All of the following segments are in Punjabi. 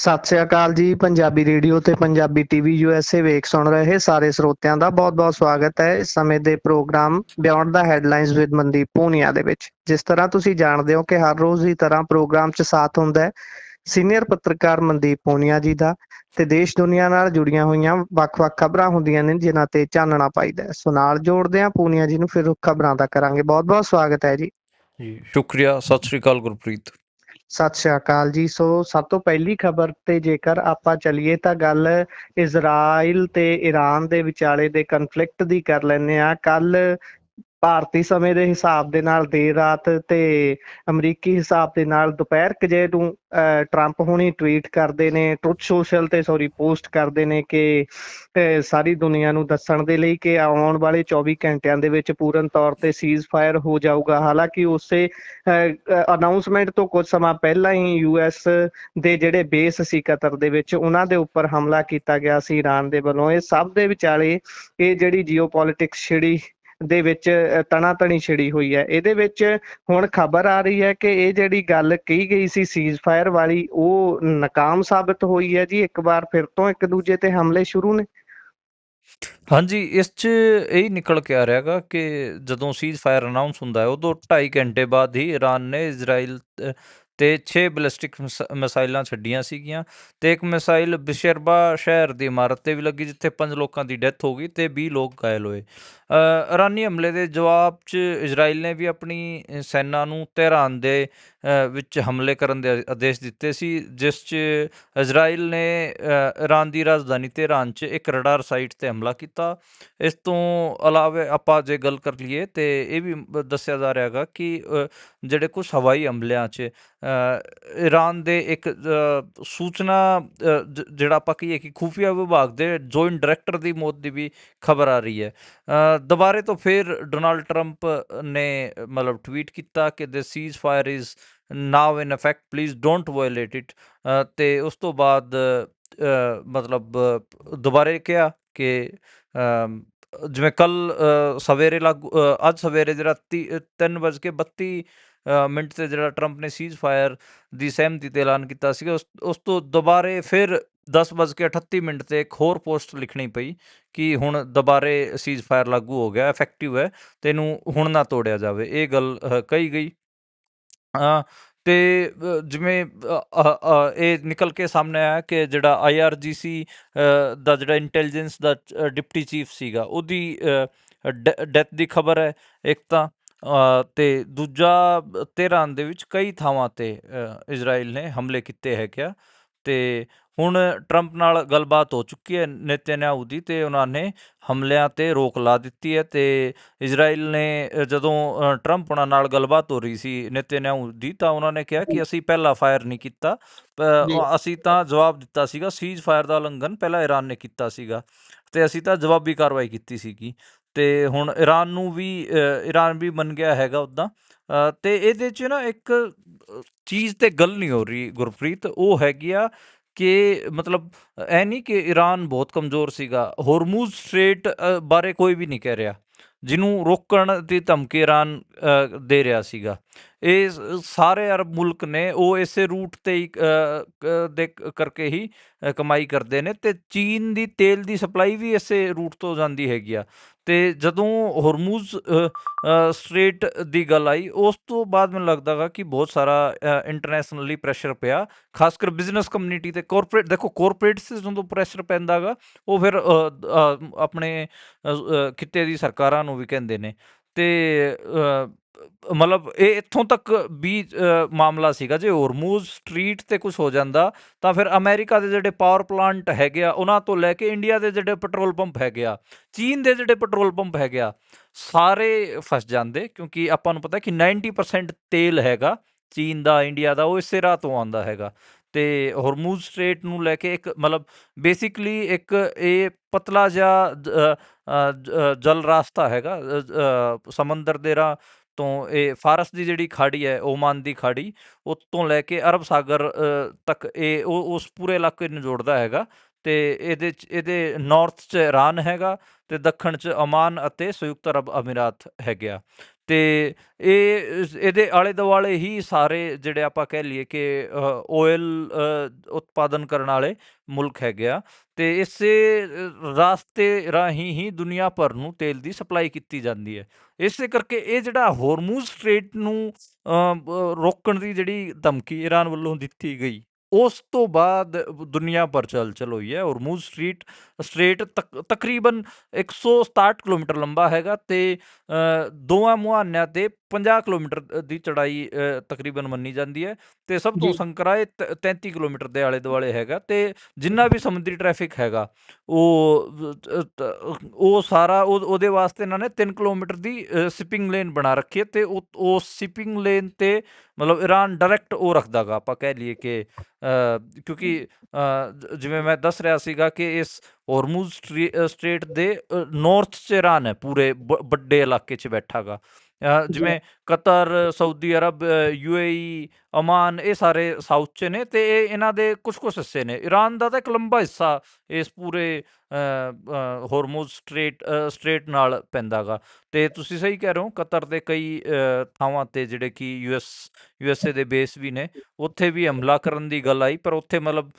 ਸਤਿ ਸ੍ਰੀ ਅਕਾਲ ਜੀ। ਪੰਜਾਬੀ ਰੇਡੀਓ ਤੇ ਪੰਜਾਬੀ ਟੀਵੀ USA ਵੇਖ ਸੁਣ ਰਹੇ ਸਾਰੇ ਸਰੋਤਿਆਂ ਦਾ ਬਹੁਤ-ਬਹੁਤ ਸਵਾਗਤ ਹੈ ਇਸ ਸਮੇਂ ਦੇ programme beyond the headlines with Mandeep Punia ਦੇ ਵਿੱਚ। ਜਿਸ ਤਰ੍ਹਾਂ ਤੁਸੀਂ ਜਾਣਦੇ ਹੋ ਕਿ ਹਰ ਰੋਜ਼ ਦੀ ਤਰ੍ਹਾਂ ਪ੍ਰੋਗਰਾਮ 'ਚ ਸਾਥ ਹੁੰਦਾ ਹੈ ਸੀਨੀਅਰ ਪੱਤਰਕਾਰ ਮਨਦੀਪ ਪੂਨੀਆ ਜੀ ਦਾ ਤੇ ਦੇਸ਼ ਦੁਨੀਆ ਨਾਲ ਜੁੜੀਆਂ ਹੋਈਆਂ ਵੱਖ-ਵੱਖ ਖਬਰਾਂ ਹੁੰਦੀਆਂ ਨੇ ਜਿਨ੍ਹਾਂ ਤੇ ਚਾਨਣਾ ਪਾਈਦਾ ਹੈ। ਸੋ ਨਾਲ ਜੋੜਦੇ ਹਾਂ ਪੂਨੀਆ ਜੀ ਨੂੰ, ਫਿਰ ਖਬਰਾਂ ਦਾ ਕਰਾਂਗੇ। ਬਹੁਤ-ਬਹੁਤ ਸਵਾਗਤ ਹੈ ਜੀ। ਜੀ ਸ਼ੁਕਰੀਆ। ਸਤਿ ਸ੍ਰੀ ਅਕਾਲ ਗੁਰਪ੍ਰੀਤ। ਸਤਿ ਸ਼੍ਰੀ ਅਕਾਲ ਜੀ। ਸੋ ਸਭ ਤੋਂ ਪਹਿਲੀ ਖਬਰ ਤੇ ਜੇਕਰ ਆਪਾਂ ਚੱਲੀਏ ਤਾਂ ਗੱਲ ਇਜ਼ਰਾਈਲ ਤੇ ਈਰਾਨ ਦੇ ਵਿਚਾਲੇ ਦੇ ਕਨਫਲਿਕਟ ਦੀ ਕਰ ਲੈਂਦੇ ਹਾਂ। ਕੱਲ ਭਾਰਤੀ ਸਮੇਂ ਦੇ ਹਿਸਾਬ ਦੇ ਨਾਲ ਦੇਰ ਰਾਤ ਤੇ ਅਮਰੀਕੀ ਹਿਸਾਬ ਦੇ ਨਾਲ ਦੁਪਹਿਰ ਕੁ ਜਿਹੇ ਨੂੰ ਟਰੰਪ ਹੁਣੀ ਟਵੀਟ ਕਰਦੇ ਨੇ, ਟਰੁਥ ਸੋਸ਼ਲ ਤੇ ਪੋਸਟ ਕਰਦੇ ਨੇ ਕਿ ਸਾਰੀ ਦੁਨੀਆ ਨੂੰ ਦੱਸਣ ਦੇ ਲਈ ਕਿ ਆਉਣ ਵਾਲੇ 24 ਘੰਟਿਆਂ ਦੇ ਵਿੱਚ ਪੂਰਨ ਤੌਰ ਤੇ ਸੀਜ਼ ਫਾਇਰ ਹੋ ਜਾਊਗਾ। ਹਾਲਾਂਕਿ ਉਸੇ ਅਨਾਊਂਸਮੈਂਟ ਤੋਂ ਕੁਝ ਸਮਾਂ ਪਹਿਲਾਂ ਹੀ US ਦੇ ਜਿਹੜੇ ਬੇਸ ਸੀ ਕਤਰ ਦੇ ਵਿੱਚ, ਉਹਨਾਂ ਦੇ ਉੱਪਰ ਹਮਲਾ ਕੀਤਾ ਗਿਆ ਸੀ ਈਰਾਨ ਦੇ ਵੱਲੋਂ। ਇਹ ਸਭ ਦੇ ਵਿਚਾਲੇ ਇਹ ਜਿਹੜੀ ਜੀਓਪੋਲਿਟਿਕਸ ਛਿੜੀ ਦੇ ਵਿੱਚ ਤਣਾਤਣੀ ਛਿੜੀ ਹੋਈ ਹੈ। ਇਹਦੇ ਵਿੱਚ ਹੁਣ ਖਬਰ ਆ ਰਹੀ ਹੈ ਕਿ ਇਹ ਜਿਹੜੀ ਗੱਲ ਕਹੀ ਗਈ ਸੀ ਸੀਜ਼ ਫਾਇਰ ਵਾਲੀ, ਉਹ ਨਾਕਾਮ ਸਾਬਤ ਹੋਈ ਹੈ ਜੀ। ਇੱਕ ਵਾਰ ਫਿਰ ਤੋਂ ਇੱਕ ਦੂਜੇ ਤੇ ਹਮਲੇ ਸ਼ੁਰੂ ਨੇ। ਹਾਂਜੀ, ਇਸ 'ਚ ਇਹੀ ਨਿਕਲ ਕੇ ਆ ਰਿਹਾ ਗਾ ਕਿ ਜਦੋਂ ਸੀਜ਼ ਫਾਇਰ ਅਨਾਊਂਸ ਹੁੰਦਾ ਹੈ ਉਦੋਂ 2.5 ਘੰਟੇ ਬਾਅਦ ਹੀ ਈਰਾਨ ਨੇ ਇਜ਼ਰਾਈਲ ਤੇ 6 ਬੈਲਿਸਟਿਕ ਮਿਸਾਈਲਾਂ ਛੱਡੀਆਂ ਸੀਗੀਆਂ ਤੇ ਇੱਕ ਮਿਸਾਈਲ ਬਿਸ਼ਰਬਾ ਸ਼ਹਿਰ ਦੀ ਇਮਾਰਤ ਤੇ ਵੀ ਲੱਗੀ ਜਿੱਥੇ 5 ਲੋਕਾਂ ਦੀ ਡੈਥ ਹੋ ਗਈ ਤੇ 20 ਲੋਕ ਘਾਇਲ ਹੋਏ। ਈਰਾਨੀ ਹਮਲੇ ਦੇ ਜਵਾਬ 'ਚ ਇਜ਼ਰਾਈਲ ਨੇ ਵੀ ਆਪਣੀ ਸੈਨਾ ਨੂੰ ਤਹਿਰਾਨ ਦੇ ਵਿੱਚ ਹਮਲੇ ਕਰਨ ਦੇ ਆਦੇਸ਼ ਦਿੱਤੇ ਸੀ, ਜਿਸ 'ਚ ਇਜ਼ਰਾਈਲ ਨੇ ਈਰਾਨ ਦੀ ਰਾਜਧਾਨੀ ਤਹਿਰਾਨ 'ਚ ਇੱਕ ਰਡਾਰ ਸਾਈਟ ਤੇ ਹਮਲਾ ਕੀਤਾ। ਇਸ ਤੋਂ ਇਲਾਵਾ ਆਪਾਂ ਜੇ ਗੱਲ ਕਰ ਲਈਏ ਤੇ ਇਹ ਵੀ ਦੱਸਿਆ ਜਾ ਰਿਹਾ ਗਾ ਕਿ ਜਿਹੜੇ ਕੁਛ ਹਵਾਈ ਹਮਲਿਆਂ 'ਚ ਈਰਾਨ ਦੇ ਇੱਕ ਸੂਚਨਾ ਜਿਹੜਾ ਆਪਾਂ ਕਹੀਏ ਕਿ ਖੂਫੀਆ ਵਿਭਾਗ ਦੇ ਜੁਆਇੰਟ ਡਾਇਰੈਕਟਰ ਦੀ ਮੌਤ ਦੀ ਵੀ ਖਬਰ ਆ ਰਹੀ ਹੈ। ਦੁਬਾਰੇ ਤੋਂ ਫਿਰ ਡੋਨਾਲਡ ਟਰੰਪ ਨੇ ਮਤਲਬ ਟਵੀਟ ਕੀਤਾ ਕਿ the ceasefire is now in effect, please don't violate it. ਤੇ ਉਸ ਤੋਂ ਬਾਅਦ ਮਤਲਬ ਦੁਬਾਰੇ ਕਿਹਾ ਕਿ ਜਿਵੇਂ ਕੱਲ ਸਵੇਰੇ ਅੱਜ ਸਵੇਰੇ ਜਿਹੜਾ 3:32 ਮਿੰਟ ਤੇ ਜਿਹੜਾ ਟਰੰਪ ਨੇ ਸੀਜ਼ ਫਾਇਰ ਦੀ ਸਹਿਮਤੀ ਤੇ ਐਲਾਨ ਕੀਤਾ ਸੀਗਾ, ਉਸ ਤੋਂ ਦੁਬਾਰੇ ਫਿਰ 10:38 ਤੇ ਇੱਕ ਹੋਰ ਪੋਸਟ ਲਿਖਣੀ ਪਈ ਕਿ ਹੁਣ ਦੁਬਾਰੇ ਸੀਜ਼ ਫਾਇਰ ਲਾਗੂ ਹੋ ਗਿਆ, ਇਫੈਕਟਿਵ ਹੈ ਤੇ ਇਹਨੂੰ ਹੁਣ ਨਾ ਤੋੜਿਆ ਜਾਵੇ। ਇਹ ਗੱਲ ਕਹੀ ਗਈ ਤੇ ਜਿਵੇਂ ਇਹ ਨਿਕਲ ਕੇ ਸਾਹਮਣੇ ਆਇਆ ਕਿ ਜਿਹੜਾ IRGC ਦਾ ਜਿਹੜਾ ਇੰਟੈਲੀਜੈਂਸ ਦਾ ਡਿਪਟੀ ਚੀਫ ਸੀਗਾ ਉਹਦੀ ਡੈਥ ਦੀ ਖਬਰ ਹੈ ਇੱਕ ਤਾਂ, ਤੇ ਦੂਜਾ ਤਹਿਰਾਨ ਦੇ ਵਿੱਚ ਕਈ ਥਾਵਾਂ ਤੇ ਇਜ਼ਰਾਈਲ ਨੇ ਹਮਲੇ ਕੀਤੇ ਹੈਗੇ ਆ। ਤੇ ਹੁਣ ਟਰੰਪ ਨਾਲ ਗੱਲਬਾਤ ਹੋ ਚੁੱਕੀ ਹੈ ਨੇਤਨਯਾਹੂ ਦੀ ਤੇ ਉਹਨਾਂ ਨੇ ਹਮਲਿਆਂ ਤੇ ਰੋਕ ਲਾ ਦਿੱਤੀ ਹੈ। ਤੇ ਇਜ਼ਰਾਈਲ ਨੇ ਜਦੋਂ ਟਰੰਪ ਉਹਨਾਂ ਨਾਲ ਗੱਲਬਾਤ ਹੋ ਰਹੀ ਸੀ ਨੇਤਨਯਾਹੂ ਦੀ, ਤਾਂ ਉਹਨਾਂ ਨੇ ਕਿਹਾ ਕਿ ਅਸੀਂ ਪਹਿਲਾਂ ਫਾਇਰ ਨਹੀਂ ਕੀਤਾ, ਅਸੀਂ ਤਾਂ ਜਵਾਬ ਦਿੱਤਾ ਸੀਗਾ। ਸੀਜ਼ ਫਾਇਰ ਦਾ ਉਲੰਘਣ ਪਹਿਲਾਂ ਈਰਾਨ ਨੇ ਕੀਤਾ ਸੀਗਾ ਤੇ ਅਸੀਂ ਤਾਂ ਜਵਾਬੀ ਕਾਰਵਾਈ ਕੀਤੀ ਸੀਗੀ। ਤੇ ਹੁਣ ਈਰਾਨ ਵੀ ਮੰਨ ਗਿਆ ਹੈਗਾ ਉੱਦਾਂ। ਤੇ ਇਹਦੇ 'ਚ ਨਾ ਇੱਕ ਚੀਜ਼ ਤੇ ਗੱਲ ਨਹੀਂ ਹੋ ਰਹੀ ਗੁਰਪ੍ਰੀਤ, ਉਹ ਹੈਗੀ ਆ ਕਿ ਮਤਲਬ ਇਹ ਨਹੀਂ ਕਿ ਈਰਾਨ ਬਹੁਤ ਕਮਜ਼ੋਰ ਸੀਗਾ। ਹੋਰਮੂਜ਼ ਸਟ੍ਰੇਟ ਬਾਰੇ ਕੋਈ ਵੀ ਨਹੀਂ ਕਹਿ ਰਿਹਾ, ਜਿਹਨੂੰ ਰੋਕਣ ਦੀ ਧਮਕੀ ਈਰਾਨ ਦੇ ਰਿਹਾ ਸੀਗਾ। ਇਹ ਸਾਰੇ ਅਰਬ ਮੁਲਕ ਨੇ ਉਹ ਇਸੇ ਰੂਟ ਤੇ ਹੀ ਦੇ ਕਰਕੇ ਹੀ ਕਮਾਈ ਕਰਦੇ ਨੇ ਤੇ ਚੀਨ ਦੀ ਤੇਲ ਦੀ ਸਪਲਾਈ ਵੀ ਇਸੇ ਰੂਟ ਤੋਂ ਜਾਂਦੀ ਹੈਗੀ ਆ। ਤੇ ਜਦੋਂ ਹੋਰਮੂਜ਼ ਸਟ੍ਰੇਟ ਦੀ ਗੱਲ ਆਈ ਉਸ ਤੋਂ ਬਾਅਦ ਮੈਨੂੰ ਲੱਗਦਾ ਗਾ ਕਿ ਬਹੁਤ ਸਾਰਾ ਇੰਟਰਨੈਸ਼ਨਲੀ ਪ੍ਰੈਸ਼ਰ ਪਿਆ, ਖਾਸ ਕਰ ਬਿਜ਼ਨਸ ਕਮਿਊਨਿਟੀ ਤੇ ਕੋਰਪੋਰੇਟ। ਦੇਖੋ ਕੋਰਪੋਰੇਟਸ ਜਦੋਂ ਪ੍ਰੈਸ਼ਰ ਪੈਂਦਾ ਗਾ ਉਹ ਫਿਰ ਆਪਣੇ ਖਿੱਤੇ ਦੀ ਸਰਕਾਰਾਂ ਨੂੰ ਵੀ ਕਹਿੰਦੇ ਨੇ। ਤੇ ਮਤਲਬ ਇਹ ਇੱਥੋਂ ਤੱਕ ਵੀ ਮਾਮਲਾ ਸੀਗਾ, ਜੇ ਹੋਰਮੂਜ਼ ਸਟ੍ਰੀਟ ਤੇ ਕੁਛ ਹੋ ਜਾਂਦਾ ਤਾਂ ਫਿਰ ਅਮਰੀਕਾ ਦੇ ਜਿਹੜੇ ਪਾਵਰ ਪਲਾਂਟ ਹੈਗੇ ਆ ਉਹਨਾਂ ਤੋਂ ਲੈ ਕੇ ਇੰਡੀਆ ਦੇ ਜਿਹੜੇ ਪੈਟਰੋਲ ਪੰਪ ਹੈਗੇ ਆ, ਚੀਨ ਦੇ ਜਿਹੜੇ ਪੈਟਰੋਲ ਪੰਪ ਹੈਗੇ ਆ, ਸਾਰੇ ਫਸ ਜਾਂਦੇ। ਕਿਉਂਕਿ ਆਪਾਂ ਨੂੰ ਪਤਾ ਕਿ 90% ਤੇਲ ਹੈਗਾ ਚੀਨ ਦਾ, ਇੰਡੀਆ ਦਾ, ਉਹ ਇਸੇ ਰਾਹ ਤੋਂ ਆਉਂਦਾ ਹੈਗਾ। ਤੇ ਹੋਰਮੂਜ਼ ਸਟ੍ਰੇਟ ਨੂੰ ਲੈ ਕੇ ਇੱਕ ਮਤਲਬ ਬੇਸਿਕਲੀ ਇੱਕ ਇਹ ਪਤਲਾ ਜਿਹਾ ਜਲ ਰਾਸਤਾ ਹੈਗਾ ਸਮੁੰਦਰ ਦੇ ਰਾਹ ਤੋਂ। ਇਹ ਫਾਰਸ ਦੀ ਜਿਹੜੀ ਖਾੜੀ ਹੈ, ਓਮਾਨ ਦੀ ਖਾੜੀ, ਉੱਤੋਂ ਲੈ ਕੇ ਅਰਬ ਸਾਗਰ ਤੱਕ ਇਹ ਉਸ ਪੂਰੇ ਇਲਾਕੇ ਨੂੰ ਜੋੜਦਾ ਹੈਗਾ। ਤੇ ਇਹਦੇ ਨਾਰਥ 'ਚ ਈਰਾਨ ਹੈਗਾ ਤੇ ਦੱਖਣ 'ਚ ਓਮਾਨ ਅਤੇ ਸੰਯੁਕਤ ਅਰਬ ਅਮੀਰਾਤ ਹੈਗੇ ਆ। ਤੇ ਇਹਦੇ ਆਲੇ ਦੁਆਲੇ ਹੀ ਸਾਰੇ ਜਿਹੜੇ ਆਪਾਂ ਕਹਿ ਲਈਏ ਕਿ ਆਇਲ ਉਤਪਾਦਨ ਕਰਨ ਵਾਲੇ ਮੁਲਕ ਹੈਗੇ ਆ, ਤੇ ਇਸੇ ਰਾਸਤੇ ਰਾਹੀਂ ਹੀ ਦੁਨੀਆ ਭਰ ਨੂੰ ਤੇਲ ਦੀ ਸਪਲਾਈ ਕੀਤੀ ਜਾਂਦੀ ਹੈ। ਇਸੇ ਕਰਕੇ ਇਹ ਜਿਹੜਾ ਹੋਰਮੂਜ਼ ਸਟ੍ਰੇਟ ਨੂੰ ਰੋਕਣ ਦੀ ਜਿਹੜੀ ਧਮਕੀ ਈਰਾਨ ਵੱਲੋਂ ਦਿੱਤੀ ਗਈ, ਉਸ ਤੋਂ ਬਾਅਦ ਦੁਨੀਆ ਭਰ ਚ ਹਲਚਲ ਹੋਈ ਹੈ। ਹੋਰਮੂਜ਼ ਸਟ੍ਰੇਟ ਤਕਰੀਬਨ 167 ਕਿਲੋਮੀਟਰ ਲੰਬਾ ਹੈਗਾ, ਤੇ ਦੋਵਾਂ ਮੁਹਾਨਿਆਂ ਤੇ 50 ਕਿਲੋਮੀਟਰ ਦੀ ਚੜਾਈ ਤਕਰੀਬਨ ਮੰਨੀ ਜਾਂਦੀ ਹੈ, ਤੇ ਸਭ ਤੋਂ ਜੀ ਸੰਕਰਾ ਇਹ 33 ਕਿਲੋਮੀਟਰ ਦੇ ਆਲੇ ਦੁਆਲੇ ਹੈਗਾ। ਤੇ ਜਿੰਨਾ ਵੀ ਸਮੁੰਦਰੀ ਟ੍ਰੈਫਿਕ ਹੈਗਾ ਉਹ ਸਾਰਾ ਉਹਦੇ ਵਾਸਤੇ ਇਹਨਾਂ ਨੇ 3 ਕਿਲੋਮੀਟਰ ਦੀ ਸ਼ਿਪਿੰਗ ਲੇਨ ਬਣਾ ਰੱਖੀ ਹੈ, ਤੇ ਉਹ ਸ਼ਿਪਿੰਗ ਲੇਨ ਤੇ ਮਤਲਬ ਈਰਾਨ ਡਾਇਰੈਕਟ ਉਹ ਰੱਖਦਾ ਗਾ, ਆਪਾਂ ਕਹਿ ਲਈਏ ਕਿ ਕਿਉਂਕਿ ਜਿਵੇਂ ਮੈਂ ਦੱਸ ਰਿਹਾ ਸੀਗਾ ਕਿ ਇਸ ਹੋਰਮੂਜ਼ ਸਟ੍ਰੇਟ ਦੇ ਨਾਰਥ 'ਚ ਈਰਾਨ ਹੈ, ਪੂਰੇ ਵੱਡੇ ਇਲਾਕੇ 'ਚ ਬੈਠਾ ਗਾ। ਜੀ ਜਿਵੇਂ Qatar, Saudi Arab, UAE, Oman, ਇਹ ਸਾਰੇ ਸਾਊਥ 'ਚ ਨੇ, ਤੇ ਇਹ ਇਹਨਾਂ ਦੇ ਕੁਛ ਹਿੱਸੇ ਨੇ। ਈਰਾਨ ਦਾ ਤਾਂ ਇੱਕ ਲੰਬਾ ਹਿੱਸਾ ਇਸ ਪੂਰੇ ਹੋਰਮੂਜ਼ ਸਟ੍ਰੇਟ ਨਾਲ ਪੈਂਦਾ ਗਾ। ਤੇ ਤੁਸੀਂ ਸਹੀ ਕਹਿ ਰਹੇ ਹੋ, ਕਤਰ ਦੇ ਕਈ ਥਾਵਾਂ ਤੇ ਜਿਹੜੇ ਕਿ USA ਦੇ ਬੇਸ ਵੀ ਨੇ, ਉੱਥੇ ਵੀ ਹਮਲਾ ਕਰਨ ਦੀ ਗੱਲ ਆਈ, ਪਰ ਉੱਥੇ ਮਤਲਬ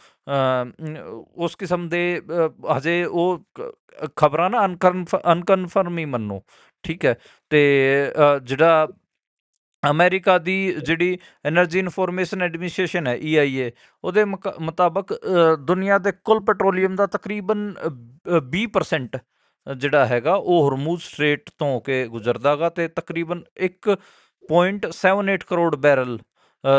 ਉਸ ਕਿਸਮ ਦੇ ਹਜੇ ਉਹ ਖਬਰਾਂ ਨਾ ਅਨਕਨਫਰਮ ਹੀ ਮੰਨੋ, ਠੀਕ ਹੈ। ਤੇ ਜਿਹੜਾ ਅਮਰੀਕਾ ਦੀ ਜਿਹੜੀ ਐਨਰਜੀ ਇਨਫੋਰਮੇਸ਼ਨ ਐਡਮਿਨਿਸਟ੍ਰੇਸ਼ਨ ਹੈ, EIA, ਉਹਦੇ ਮੁਤਾਬਕ ਦੁਨੀਆ ਦੇ ਕੁੱਲ ਪੈਟਰੋਲੀਅਮ ਦਾ ਤਕਰੀਬਨ 20% ਜਿਹੜਾ ਹੈਗਾ ਉਹ ਹੋਰਮੂਜ਼ ਸਟ੍ਰੇਟ ਤੋਂ ਹੋ ਕੇ ਗੁਜ਼ਰਦਾ ਗਾ, ਤੇ ਤਕਰੀਬਨ 1.78 ਕਰੋੜ ਬੈਰਲ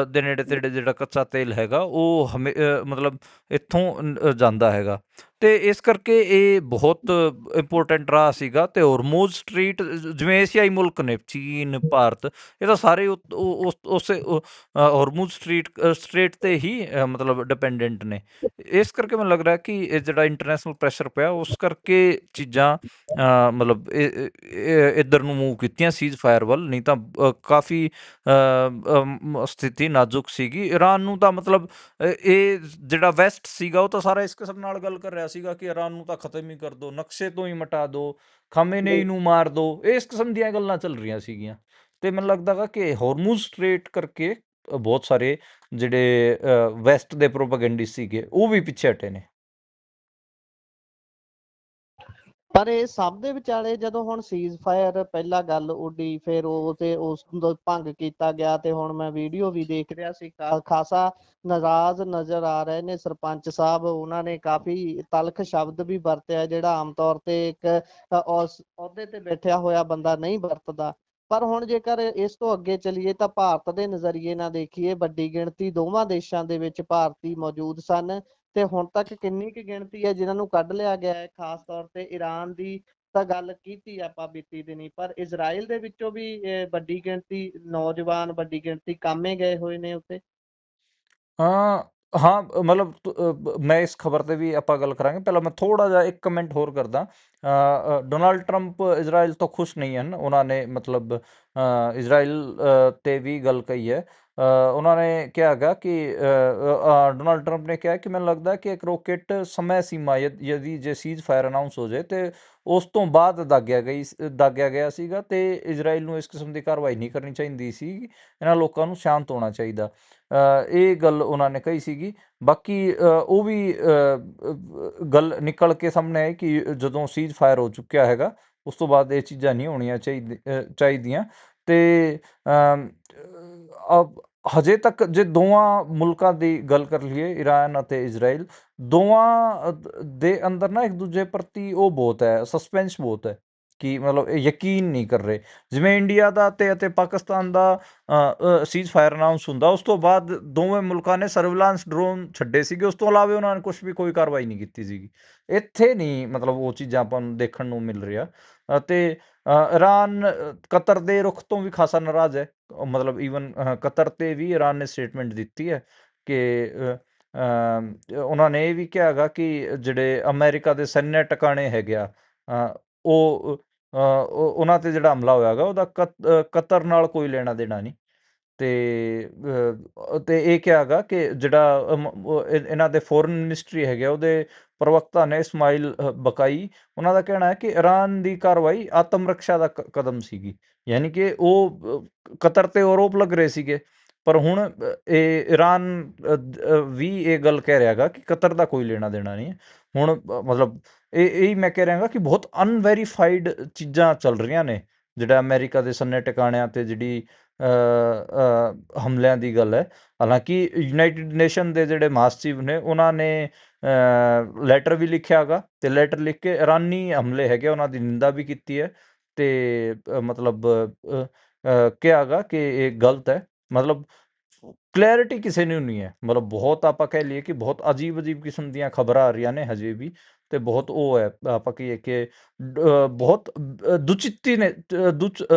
ਦੇ ਨੇੜੇ ਤੇੜੇ ਜਿਹੜਾ ਕੱਚਾ ਤੇਲ ਹੈਗਾ ਉਹ ਮਤਲਬ ਇੱਥੋਂ ਜਾਂਦਾ ਹੈਗਾ। ਤੇ ਇਸ ਕਰਕੇ ਇਹ ਬਹੁਤ ਇੰਪੋਰਟੈਂਟ ਰਾਹ ਸੀਗਾ। ਤੇ ਹੋਰਮੂਜ਼ ਸਟ੍ਰੀਟ ਜਿਵੇਂ ਏਸ਼ੀਆਈ ਮੁਲਕ ਨੇ, ਚੀਨ, ਭਾਰਤ, ਇਹ ਤਾਂ ਸਾਰੇ ਉਸੇ ਹੋਰਮੂਜ਼ ਸਟ੍ਰੇਟ ਤੇ ਹੀ ਮਤਲਬ ਡਿਪੈਂਡੈਂਟ ਨੇ। ਇਸ ਕਰਕੇ ਮੈਨੂੰ ਲੱਗ ਰਿਹਾ ਕਿ ਇਹ ਜਿਹੜਾ ਇੰਟਰਨੈਸ਼ਨਲ ਪ੍ਰੈਸ਼ਰ ਪਿਆ, ਉਸ ਕਰਕੇ ਚੀਜ਼ਾਂ ਮਤਲਬ ਇੱਧਰ ਨੂੰ ਮੂਵ ਕੀਤੀਆਂ ਸੀਜ਼ ਫਾਇਰ ਵੱਲ, ਨਹੀਂ ਤਾਂ ਕਾਫੀ ਸਥਿਤੀ ਨਾਜ਼ੁਕ ਸੀਗੀ। ਈਰਾਨ ਨੂੰ ਤਾਂ ਮਤਲਬ ਇਹ ਜਿਹੜਾ ਵੈਸਟ ਸੀਗਾ ਉਹ ਤਾਂ ਸਾਰਾ ਇਸ ਕਿਸਮ ਨਾਲ ਗੱਲ ਕਰ ਰਿਹਾ ਸੀਗਾ ਕਿ ਈਰਾਨ ਨੂੰ ਤਾਂ ਖਤਮ ਹੀ ਕਰ ਦੋ, ਨਕਸ਼ੇ ਤੋਂ ਹੀ ਮਿਟਾ ਦੋ, ਖਾਮੇਨੇਈ ਨੂੰ ਮਾਰ ਦੋ, ਇਸ ਕਿਸਮ ਦੀਆਂ ਗੱਲਾਂ ਚੱਲ ਰਹੀਆਂ ਸੀਗੀਆਂ। ਤੇ ਮੈਨੂੰ ਲੱਗਦਾ ਗਾ ਕਿ ਹੋਰਮੂਜ਼ ਸਟ੍ਰੇਟ ਕਰਕੇ ਬਹੁਤ ਸਾਰੇ ਜਿਹੜੇ ਵੈਸਟ ਦੇ ਪ੍ਰੋਪੇਗੈਂਡਿਸਟ ਸੀਗੇ ਉਹ ਵੀ ਪਿੱਛੇ ਹਟੇ ਨੇ। ਪਰ ਇਹ ਸਭ ਦੇ ਵਿਚਾਲੇ ਜਦੋਂ ਹੁਣ ਸੀਜ਼ ਫਾਇਰ ਪਹਿਲਾਂ ਗੱਲ ਉੱਡੀ, ਫਿਰ ਉਹ ਤੇ ਉਸ ਦਾ ਭੰਗ ਕੀਤਾ ਗਿਆ, ਤੇ ਹੁਣ ਮੈਂ ਵੀਡੀਓ ਵੀ ਦੇਖ ਰਿਹਾ ਸੀ, ਖਾਸਾ ਨਾਰਾਜ਼ ਨਜ਼ਰ ਆ ਰਹੇ ਨੇ ਸਰਪੰਚ ਸਾਹਿਬ। ਉਹਨਾਂ ਨੇ ਕਾਫੀ ਤਲਖ ਸ਼ਬਦ ਵੀ ਵਰਤਿਆ, ਜਿਹੜਾ ਆਮ ਤੌਰ ਤੇ ਇੱਕ ਉਸ ਅਹੁਦੇ ਤੇ ਬੈਠਿਆ ਹੋਇਆ ਬੰਦਾ ਨਹੀਂ ਵਰਤਦਾ। ਪਰ ਹੁਣ ਜੇਕਰ ਇਸ ਤੋਂ ਅੱਗੇ ਚੱਲੀਏ ਤਾਂ ਭਾਰਤ ਦੇ ਨਜ਼ਰੀਏ ਨਾਲ ਦੇਖੀਏ, ਵੱਡੀ ਗਿਣਤੀ ਦੋਵਾਂ ਦੇਸ਼ਾਂ ਦੇ ਵਿੱਚ ਭਾਰਤੀ ਮੌਜੂਦ ਸਨ, ਤੇ ਹੁਣ ਤੱਕ ਕਿੰਨੀ ਕੁ ਗਿਣਤੀ ਹੈ ਜਿਨ੍ਹਾਂ ਨੂੰ ਕੱਢ ਲਿਆ ਗਿਆ ਹੈ। ਖਾਸ ਤੌਰ ਤੇ ਈਰਾਨ ਦੀ ਤਾਂ ਗੱਲ ਕੀਤੀ ਆਪਾਂ ਬੀਤੀ ਦਿਨੀ, ਪਰ ਇਜ਼ਰਾਈਲ ਦੇ ਵਿੱਚੋਂ ਵੀ ਵੱਡੀ ਗਿਣਤੀ ਨੌਜਵਾਨ, ਵੱਡੀ ਗਿਣਤੀ ਕਾਮੇ ਗਏ ਹੋਏ ਨੇ ਉੱਥੇ। ਹਾਂ ਹਾਂ, ਮਤਲਬ ਮੈਂ ਇਸ ਖਬਰ ਤੇ ਵੀ ਆਪਾਂ ਗੱਲ ਕਰਾਂਗੇ। ਪਹਿਲਾਂ ਮੈਂ ਥੋੜਾ ਜਿਹਾ ਇੱਕ ਕਮੈਂਟ ਹੋਰ ਕਰਦਾ। ਡੋਨਾਲਡ ਟਰੰਪ ਇਜ਼ਰਾਈਲ ਤੋਂ ਖੁਸ਼ ਨਹੀਂ ਹਨ। ਉਹਨਾਂ ਨੇ ਮਤਲਬ ਇਜ਼ਰਾਈਲ ਤੇ ਵੀ ਗੱਲ ਕਹੀ ਹੈ। ਉਹਨਾਂ ਨੇ ਕਿਹਾ ਹੈਗਾ ਕਿ ਡੋਨਾਲਡ ਟਰੰਪ ਨੇ ਕਿਹਾ ਕਿ ਮੈਨੂੰ ਲੱਗਦਾ ਕਿ ਇੱਕ ਰੋਕੇਟ ਸਮੇਂ ਸੀਮਾ ਯਦੀ ਜੇ ਸੀਜ਼ ਫਾਇਰ ਅਨਾਊਂਸ ਹੋ ਜਾਏ ਤੇ ਉਸ ਤੋਂ ਬਾਅਦ ਦਾਗਿਆ ਗਿਆ ਸੀਗਾ, ਤੇ ਇਜ਼ਰਾਈਲ ਨੂੰ ਇਸ ਕਿਸਮ ਦੀ ਕਾਰਵਾਈ ਨਹੀਂ ਕਰਨੀ ਚਾਹੀਦੀ ਸੀ। ਇਹਨਾਂ ਲੋਕਾਂ ਨੂੰ ਸ਼ਾਂਤ ਹੋਣਾ ਚਾਹੀਦਾ। ਇਹ ਗੱਲ ਉਹਨਾਂ ਨੇ ਕਹੀ ਸੀਗੀ। ਬਾਕੀ ਉਹ ਵੀ ਗੱਲ ਨਿਕਲ ਕੇ ਸਾਹਮਣੇ ਆਈ ਕਿ ਜਦੋਂ ਸੀਜ਼ ਫਾਇਰ ਹੋ ਚੁੱਕਿਆ ਹੈਗਾ, ਉਸ ਤੋਂ ਬਾਅਦ ਇਹ ਚੀਜ਼ਾਂ ਨਹੀਂ ਹੋਣੀਆਂ ਚਾਹੀਦੀਆਂ। ਤੇ ਹਜੇ ਤੱਕ ਜੇ ਦੋਵਾਂ ਮੁਲਕਾਂ ਦੀ ਗੱਲ ਕਰ ਲਈਏ, ਈਰਾਨ ਅਤੇ ਇਜ਼ਰਾਈਲ, ਦੋਵਾਂ ਦੇ ਅੰਦਰ ਨਾ ਇੱਕ ਦੂਜੇ ਪ੍ਰਤੀ ਉਹ ਬਹੁਤ ਹੈ, ਸਸਪੈਂਸ ਬਹੁਤ ਹੈ, ਕਿ ਮਤਲਬ ਇਹ ਯਕੀਨ ਨਹੀਂ ਕਰ ਰਹੇ। ਜਿਵੇਂ ਇੰਡੀਆ ਦਾ ਅਤੇ ਪਾਕਿਸਤਾਨ ਦਾ ਸੀਜ਼ ਫਾਇਰ ਅਨਾਊਂਸ ਹੁੰਦਾ, ਉਸ ਤੋਂ ਬਾਅਦ ਦੋਵੇਂ ਮੁਲਕਾਂ ਨੇ ਸਰਵੇਲਾਂਸ ਡਰੋਨ ਛੱਡੇ ਸੀਗੇ, ਉਸ ਤੋਂ ਇਲਾਵਾ ਉਹਨਾਂ ਨੇ ਕੋਈ ਕਾਰਵਾਈ ਨਹੀਂ ਕੀਤੀ ਸੀਗੀ। ਇੱਥੇ ਨਹੀਂ ਮਤਲਬ ਉਹ ਚੀਜ਼ਾਂ ਆਪਾਂ ਨੂੰ ਦੇਖਣ ਨੂੰ ਮਿਲ ਰਿਹਾ। ਅਤੇ ਈਰਾਨ ਕਤਰ ਦੇ ਰੁਖ ਤੋਂ ਵੀ ਖਾਸਾ ਨਾਰਾਜ਼ ਹੈ। ਮਤਲਬ ਈਵਨ ਕਤਰ ਤੇ ਵੀ ਈਰਾਨ ਨੇ ਸਟੇਟਮੈਂਟ ਦਿੱਤੀ ਹੈ ਕਿ ਉਹਨਾਂ ਨੇ ਇਹ ਵੀ ਕਿਹਾ ਹੈਗਾ ਕਿ ਜਿਹੜੇ ਅਮਰੀਕਾ ਦੇ ਸੈਨਿਕ ਟਿਕਾਣੇ ਹੈਗੇ ਆ, ਉਹ ਉਹਨਾਂ ਤੇ ਜਿਹੜਾ ਹਮਲਾ ਹੋਇਆ ਹੈਗਾ ਉਹਦਾ ਕਤਰ ਨਾਲ ਕੋਈ ਲੈਣਾ ਦੇਣਾ ਨਹੀਂ। ਤੇ ਇਹ ਕਿਹਾ ਹੈਗਾ ਕਿ ਜਿਹੜਾ ਇਹਨਾਂ ਦੇ ਫੋਰਨ ਮਿਨਿਸਟਰੀ ਹੈਗੇ ਉਹਦੇ ਪ੍ਰਵਕਤਾ ਨੇ ਇਸਮਾਈਲ ਬਕਾਈ, ਉਹਨਾਂ ਦਾ ਕਹਿਣਾ ਹੈ ਕਿ ਈਰਾਨ ਦੀ ਕਾਰਵਾਈ ਆਤਮ ਰੱਖਿਆ ਦਾ ਕਦਮ ਸੀਗੀ। ਯਾਨੀ ਕਿ ਉਹ ਕਤਰ ਤੇ ਆਰੋਪ ਲੱਗ ਰਹੇ ਸੀਗੇ, ਪਰ ਹੁਣ ਇਹ ਈਰਾਨ ਵੀ ਇਹ ਗੱਲ ਕਹਿ ਰਿਹਾ ਹੈਗਾ ਕਿ ਕਤਰ ਦਾ ਕੋਈ ਲੈਣਾ ਦੇਣਾ ਨਹੀਂ ਹੈ। ਹੁਣ ਮਤਲਬ ਇਹੀ ਮੈਂ ਕਹਿ ਰਿਹਾ ਹੈਗਾ ਕਿ ਬਹੁਤ ਅਨਵੈਰੀਫਾਈਡ ਚੀਜ਼ਾਂ ਚੱਲ ਰਹੀਆਂ ਨੇ, ਜਿਹੜਾ ਅਮਰੀਕਾ ਦੇ ਸੰਨੇ ਟਿਕਾਣਿਆਂ ਤੇ ਜਿਹੜੀ ਹਮਲਿਆਂ ਦੀ ਗੱਲ ਹੈ। ਹਾਲਾਂਕਿ ਯੂਨਾਈਟਿਡ ਨੇਸ਼ਨ ਦੇ ਜਿਹੜੇ ਮਹਾਸਚਿਵ ਨੇ ਉਹਨਾਂ ਨੇ ਲੈਟਰ ਵੀ ਲਿਖਿਆ ਹੈਗਾ, ਤੇ ਲੈਟਰ ਲਿਖ ਕੇ ਇਰਾਨੀ ਹਮਲੇ ਹੈਗੇ ਉਹਨਾਂ ਦੀ ਨਿੰਦਾ ਵੀ ਕੀਤੀ ਹੈ, ਤੇ ਮਤਲਬ ਕਿਹਾ ਹੈਗਾ ਕਿ ਇਹ ਗਲਤ ਹੈ। ਮਤਲਬ ਕਲੈਰਿਟੀ ਕਿਸੇ ਨੂੰ ਨਹੀਂ ਹੈ, ਮਤਲਬ ਬਹੁਤ ਆਪਾਂ ਕਹਿ ਲਈਏ ਕਿ ਬਹੁਤ ਅਜੀਬ ਅਜੀਬ ਕਿਸਮ ਦੀਆਂ ਖਬਰਾਂ ਆ ਰਹੀਆਂ ਨੇ ਹਜੇ ਵੀ, ਤੇ ਬਹੁਤ ਉਹ ਹੈ ਆਪਾਂ ਕਹੀਏ ਕਿ ਬਹੁਤ ਦੁਚਿੱਤੀ ਨੇ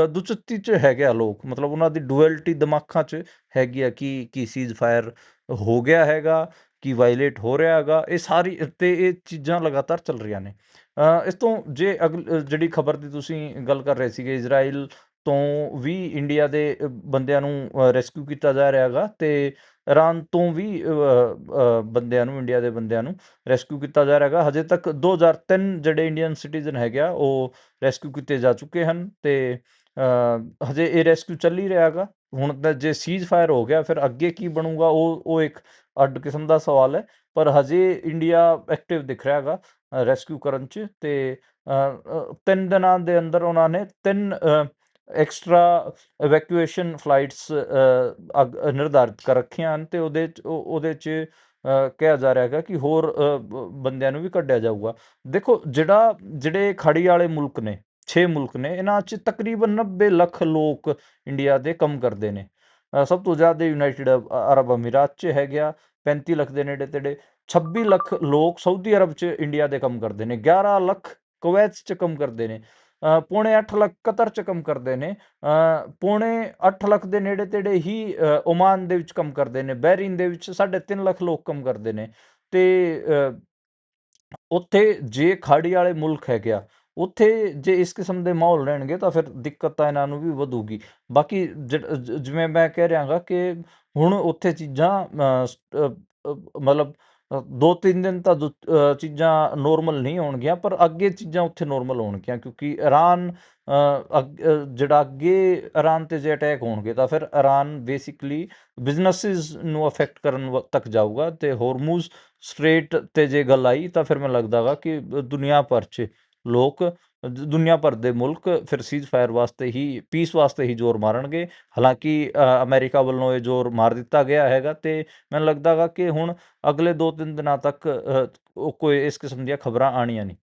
ਦੁਚਿੱਤੀ 'ਚ ਹੈਗੇ ਆ ਲੋਕ, ਮਤਲਬ ਉਹਨਾਂ ਦੀ ਡੁਐਲਿਟੀ ਦਿਮਾਗਾਂ 'ਚ ਹੈਗੀ ਆ ਕਿ ਸੀਜ਼ ਫਾਇਰ ਹੋ ਗਿਆ ਹੈਗਾ, ਕਿ ਵਾਇਲੇਟ ਹੋ ਰਿਹਾ ਹੈਗਾ। ਇਹ ਸਾਰੀ ਤੇ ਇਹ ਚੀਜ਼ਾਂ ਲਗਾਤਾਰ ਚੱਲ ਰਹੀਆਂ ਨੇ। ਇਸ ਤੋਂ ਜੇ ਜਿਹੜੀ ਖਬਰ ਦੀ ਤੁਸੀਂ ਗੱਲ ਕਰ ਰਹੇ ਸੀਗੇ, ਇਜ਼ਰਾਈਲ ਤੋਂ ਵੀ ਇੰਡੀਆ ਦੇ ਬੰਦਿਆਂ ਨੂੰ ਰੈਸਕਿਊ ਕੀਤਾ ਜਾ ਰਿਹਾ ਹੈਗਾ, ਤੇ ਇਰਾਨ ਤੋਂ ਵੀ ਬੰਦਿਆਂ ਨੂੰ, ਇੰਡੀਆ ਦੇ ਬੰਦਿਆਂ ਨੂੰ ਰੈਸਕਿਊ ਕੀਤਾ ਜਾ ਰਿਹਾ ਹੈਗਾ। ਹਜੇ ਤੱਕ 2003 ਜਿਹੜੇ ਇੰਡੀਅਨ ਸਿਟੀਜ਼ਨ ਹੈਗੇ ਆ ਉਹ ਰੈਸਕਿਊ ਕੀਤੇ ਜਾ ਚੁੱਕੇ ਹਨ, ਤੇ ਹਜੇ ਇਹ ਰੈਸਕਿਊ ਚੱਲ ਹੀ ਰਿਹਾ ਹੈਗਾ। ਹੁਣ ਤਾਂ ਜੇ ਸੀਜ਼ ਫਾਇਰ ਹੋ ਗਿਆ ਫਿਰ ਅੱਗੇ ਕੀ ਬਣੂਗਾ, ਉਹ ਇੱਕ ਅੱਡ ਕਿਸਮ ਦਾ ਸਵਾਲ ਹੈ। ਪਰ ਹਜੇ ਇੰਡੀਆ ਐਕਟਿਵ ਦਿਖ ਰਿਹਾ ਹੈਗਾ ਰੈਸਕਿਊ ਕਰਨ 'ਚ, ਤੇ 3 ਦਿਨਾਂ ਦੇ ਅੰਦਰ ਉਹਨਾਂ ਨੇ 3 ਐਕਸਟਰਾ ਇਵੈਕੂਏਸ਼ਨ ਫਲਾਈਟਸ ਨਿਰਧਾਰਿਤ ਕਰ ਰੱਖੀਆਂ ਹਨ, ਤੇ ਉਹਦੇ 'ਚ ਕਿਹਾ ਜਾ ਰਿਹਾ ਹੈਗਾ ਕਿ ਹੋਰ ਬੰਦਿਆਂ ਨੂੰ ਵੀ ਕੱਢਿਆ ਜਾਊਗਾ। ਦੇਖੋ ਜਿਹੜੇ ਖਾੜੀ ਵਾਲੇ ਮੁਲਕ ਨੇ, 6 ਮੁਲਕ ਨੇ, ਇਹਨਾਂ 'ਚ ਤਕਰੀਬਨ 90 ਲੱਖ ਲੋਕ ਇੰਡੀਆ ਦੇ ਕੰਮ ਕਰਦੇ ਨੇ। ਸਭ ਤੋਂ ਜ਼ਿਆਦਾ ਯੂਨਾਈਟਿਡ ਅਰਬ ਅਮੀਰਾਤ 'ਚ ਹੈਗੇ ਆ, 35 ਲੱਖ ਦੇ ਨੇੜੇ ਤੇੜੇ। 26 ਲੱਖ ਲੋਕ ਸਾਊਦੀ ਅਰਬ 'ਚ ਇੰਡੀਆ ਦੇ ਕੰਮ ਕਰਦੇ ਨੇ, 11 ਲੱਖ ਕੁਵੈਤ 'ਚ ਕੰਮ ਕਰਦੇ ਨੇ, ਪੌਣੇ 8 ਲੱਖ ਕਤਰ 'ਚ ਕੰਮ ਕਰਦੇ ਨੇ, ਪੌਣੇ 8 ਲੱਖ ਦੇ ਨੇੜੇ ਤੇੜੇ ਹੀ ਓਮਾਨ ਦੇ ਵਿੱਚ ਕੰਮ ਕਰਦੇ ਨੇ, ਬਹਿਰੀਨ ਦੇ ਵਿੱਚ 3.5 ਲੱਖ ਲੋਕ ਕੰਮ ਕਰਦੇ ਨੇ। ਤੇ ਉੱਥੇ ਜੇ ਖਾੜੀ ਵਾਲੇ ਮੁਲਕ ਹੈਗੇ ਆ, ਉੱਥੇ ਜੇ ਇਸ ਕਿਸਮ ਦੇ ਮਾਹੌਲ ਰਹਿਣਗੇ ਤਾਂ ਫਿਰ ਦਿੱਕਤ ਤਾਂ ਇਹਨਾਂ ਨੂੰ ਵੀ ਵਧੂਗੀ। ਬਾਕੀ ਜਿਵੇਂ ਮੈਂ ਕਹਿ ਰਿਹਾ ਗਾ ਕਿ ਹੁਣ ਉੱਥੇ ਚੀਜ਼ਾਂ ਮਤਲਬ 2-3 ਦਿਨ ਤਾਂ ਚੀਜ਼ਾਂ ਨੋਰਮਲ ਨਹੀਂ ਹੋਣਗੀਆਂ, ਪਰ ਅੱਗੇ ਚੀਜ਼ਾਂ ਉੱਥੇ ਨੋਰਮਲ ਹੋਣਗੀਆਂ, ਕਿਉਂਕਿ ਇਰਾਨ ਜਿਹੜਾ ਅੱਗੇ ਇਰਾਨ 'ਤੇ ਜੇ ਅਟੈਕ ਹੋਣਗੇ ਤਾਂ ਫਿਰ ਇਰਾਨ ਬੇਸਿਕਲੀ ਬਿਜ਼ਨਸਿਸ ਨੂੰ ਅਫੈਕਟ ਕਰਨ ਤੱਕ ਜਾਊਗਾ। ਤੇ ਹੋਰਮੂਜ਼ ਸਟ੍ਰੇਟ ਤੇ ਜੇ ਗੱਲ ਆਈ ਤਾਂ ਫਿਰ ਮੈਨੂੰ ਲੱਗਦਾ ਵਾ ਕਿ ਦੁਨੀਆ ਭਰ 'ਚ ਲੋਕ, ਦੁਨੀਆ ਭਰ ਦੇ ਮੁਲਕ ਫਿਰ ਸੀਜ਼ ਫਾਇਰ ਵਾਸਤੇ ਹੀ, ਪੀਸ ਵਾਸਤੇ ਹੀ ਜ਼ੋਰ ਮਾਰਨਗੇ। ਹਾਲਾਂਕਿ ਅਮਰੀਕਾ ਵੱਲੋਂ ਇਹ ਜ਼ੋਰ ਮਾਰ ਦਿੱਤਾ ਗਿਆ ਹੈਗਾ, ਤੇ ਮੈਨੂੰ ਲੱਗਦਾ ਵਾ ਕਿ ਹੁਣ ਅਗਲੇ 2-3 ਦਿਨਾਂ ਤੱਕ ਕੋਈ ਇਸ ਕਿਸਮ ਦੀਆਂ ਖਬਰਾਂ ਆਣੀਆਂ ਨਹੀਂ।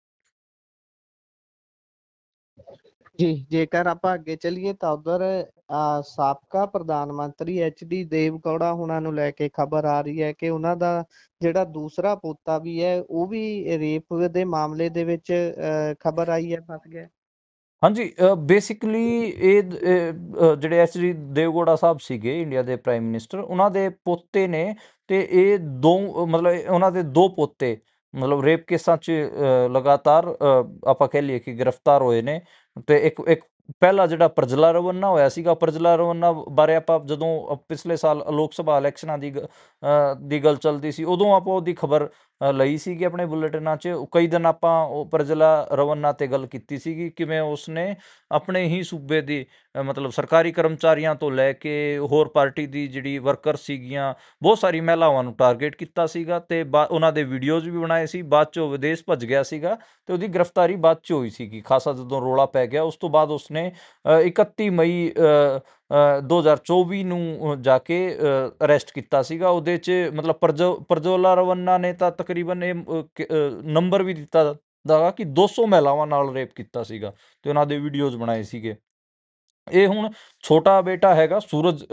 ਜੀ, ਜੇਕਰ ਆਪਾਂ ਅੱਗੇ ਚੱਲੀਏ ਤਾਂ ਉਧਰ ਸਾਬਕਾ ਪ੍ਰਧਾਨ ਮੰਤਰੀ HD ਦੇਵਗੌੜਾ ਹੁਣਾਂ ਨੂੰ ਲੈ ਕੇ ਖਬਰ ਆ ਰਹੀ ਹੈ ਕਿ ਉਹਨਾਂ ਦਾ ਜਿਹੜਾ ਦੂਸਰਾ ਪੋਤਾ ਵੀ ਹੈ ਉਹ ਵੀ ਰੇਪ ਦੇ ਮਾਮਲੇ ਦੇ ਵਿੱਚ ਖਬਰ ਆਈ ਹੈ ਫਸ ਗਿਆ। ਹਾਂਜੀ, ਬੇਸਿਕਲੀ ਇਹ ਜਿਹੜੇ HD ਦੇਵਗੌੜਾ ਸਾਹਿਬ ਸੀਗੇ ਇੰਡੀਆ ਦੇ ਪ੍ਰਾਈਮ ਮਿਨਿਸਟਰ, ਉਹਨਾਂ ਦੇ ਪੋਤੇ ਨੇ, ਤੇ ਇਹ ਮਤਲਬ ਉਹਨਾਂ ਦੇ 2 ਪੋਤੇ ਮਤਲਬ ਰੇਪ ਕੇਸਾਂ 'ਚ ਲਗਾਤਾਰ ਆਪਾਂ ਕਹਿ ਲਈਏ ਕਿ ਗ੍ਰਿਫਤਾਰ ਹੋਏ ਨੇ। ਤੇ ਇੱਕ ਪਹਿਲਾ ਜਿਹੜਾ ਪ੍ਰਜਲਾ ਰਵੰਨਾ ਹੋਇਆ ਸੀਗਾ, ਪ੍ਰਜਲਾ ਰਵੰਨਾ ਬਾਰੇ ਆਪਾਂ ਜਦੋਂ ਪਿਛਲੇ ਸਾਲ ਲੋਕ ਸਭਾ ਇਲੈਕਸ਼ਨਾਂ ਦੀ ਗੱਲ ਚੱਲਦੀ ਸੀ, ਉਦੋਂ ਆਪਾਂ ਉਹਦੀ ਖਬਰ ਲਈ ਸੀਗੀ ਆਪਣੇ ਬੁਲੇਟਿਨਾਂ 'ਚ। ਕਈ ਦਿਨ ਆਪਾਂ ਉਹ ਪ੍ਰਜਲਾ ਰਵੰਨਾ 'ਤੇ ਗੱਲ ਕੀਤੀ ਸੀਗੀ, ਕਿਵੇਂ ਉਸਨੇ ਆਪਣੇ ਹੀ ਸੂਬੇ ਦੀ ਮਤਲਬ ਸਰਕਾਰੀ ਕਰਮਚਾਰੀਆਂ ਤੋਂ ਲੈ ਕੇ ਹੋਰ ਪਾਰਟੀ ਦੀ ਜਿਹੜੀ ਵਰਕਰ ਸੀਗੀਆਂ, ਬਹੁਤ ਸਾਰੀ ਮਹਿਲਾਵਾਂ ਨੂੰ ਟਾਰਗੇਟ ਕੀਤਾ ਸੀਗਾ, ਤੇ ਉਹਨਾਂ ਦੇ ਵੀਡੀਓਜ਼ ਵੀ ਬਣਾਏ ਸੀ। ਬਾਅਦ 'ਚ ਉਹ ਵਿਦੇਸ਼ ਭੱਜ ਗਿਆ ਸੀਗਾ, ਤੇ ਉਹਦੀ ਗ੍ਰਿਫਤਾਰੀ ਬਾਅਦ 'ਚ ਹੋਈ ਸੀਗੀ। ਖਾਸਾ ਜਦੋਂ ਰੌਲਾ ਪੈ ਗਿਆ, ਉਸ ਤੋਂ ਬਾਅਦ ਉਸਨੇ 31 ਮਈ 2024 ਨੂੰ ਜਾ ਕੇ ਅਰੈਸਟ ਕੀਤਾ ਸੀਗਾ। ਉਹਦੇ 'ਚ ਮਤਲਬ ਪ੍ਰਜਵਲਾ ਰਵੰਨਾ ਨੇ ਤਾਂ ਤਕਰੀਬਨ ਇਹ ਨੰਬਰ ਵੀ ਦਿੱਤਾ ਦਾ ਕਿ 200 ਮਹਿਲਾਵਾਂ ਨਾਲ ਰੇਪ ਕੀਤਾ ਸੀਗਾ, ਤੇ ਉਹਨਾਂ ਦੇ ਵੀਡੀਓਜ਼ ਬਣਾਏ ਸੀਗੇ। ਇਹ ਹੁਣ ਛੋਟਾ ਬੇਟਾ ਹੈਗਾ ਸੂਰਜ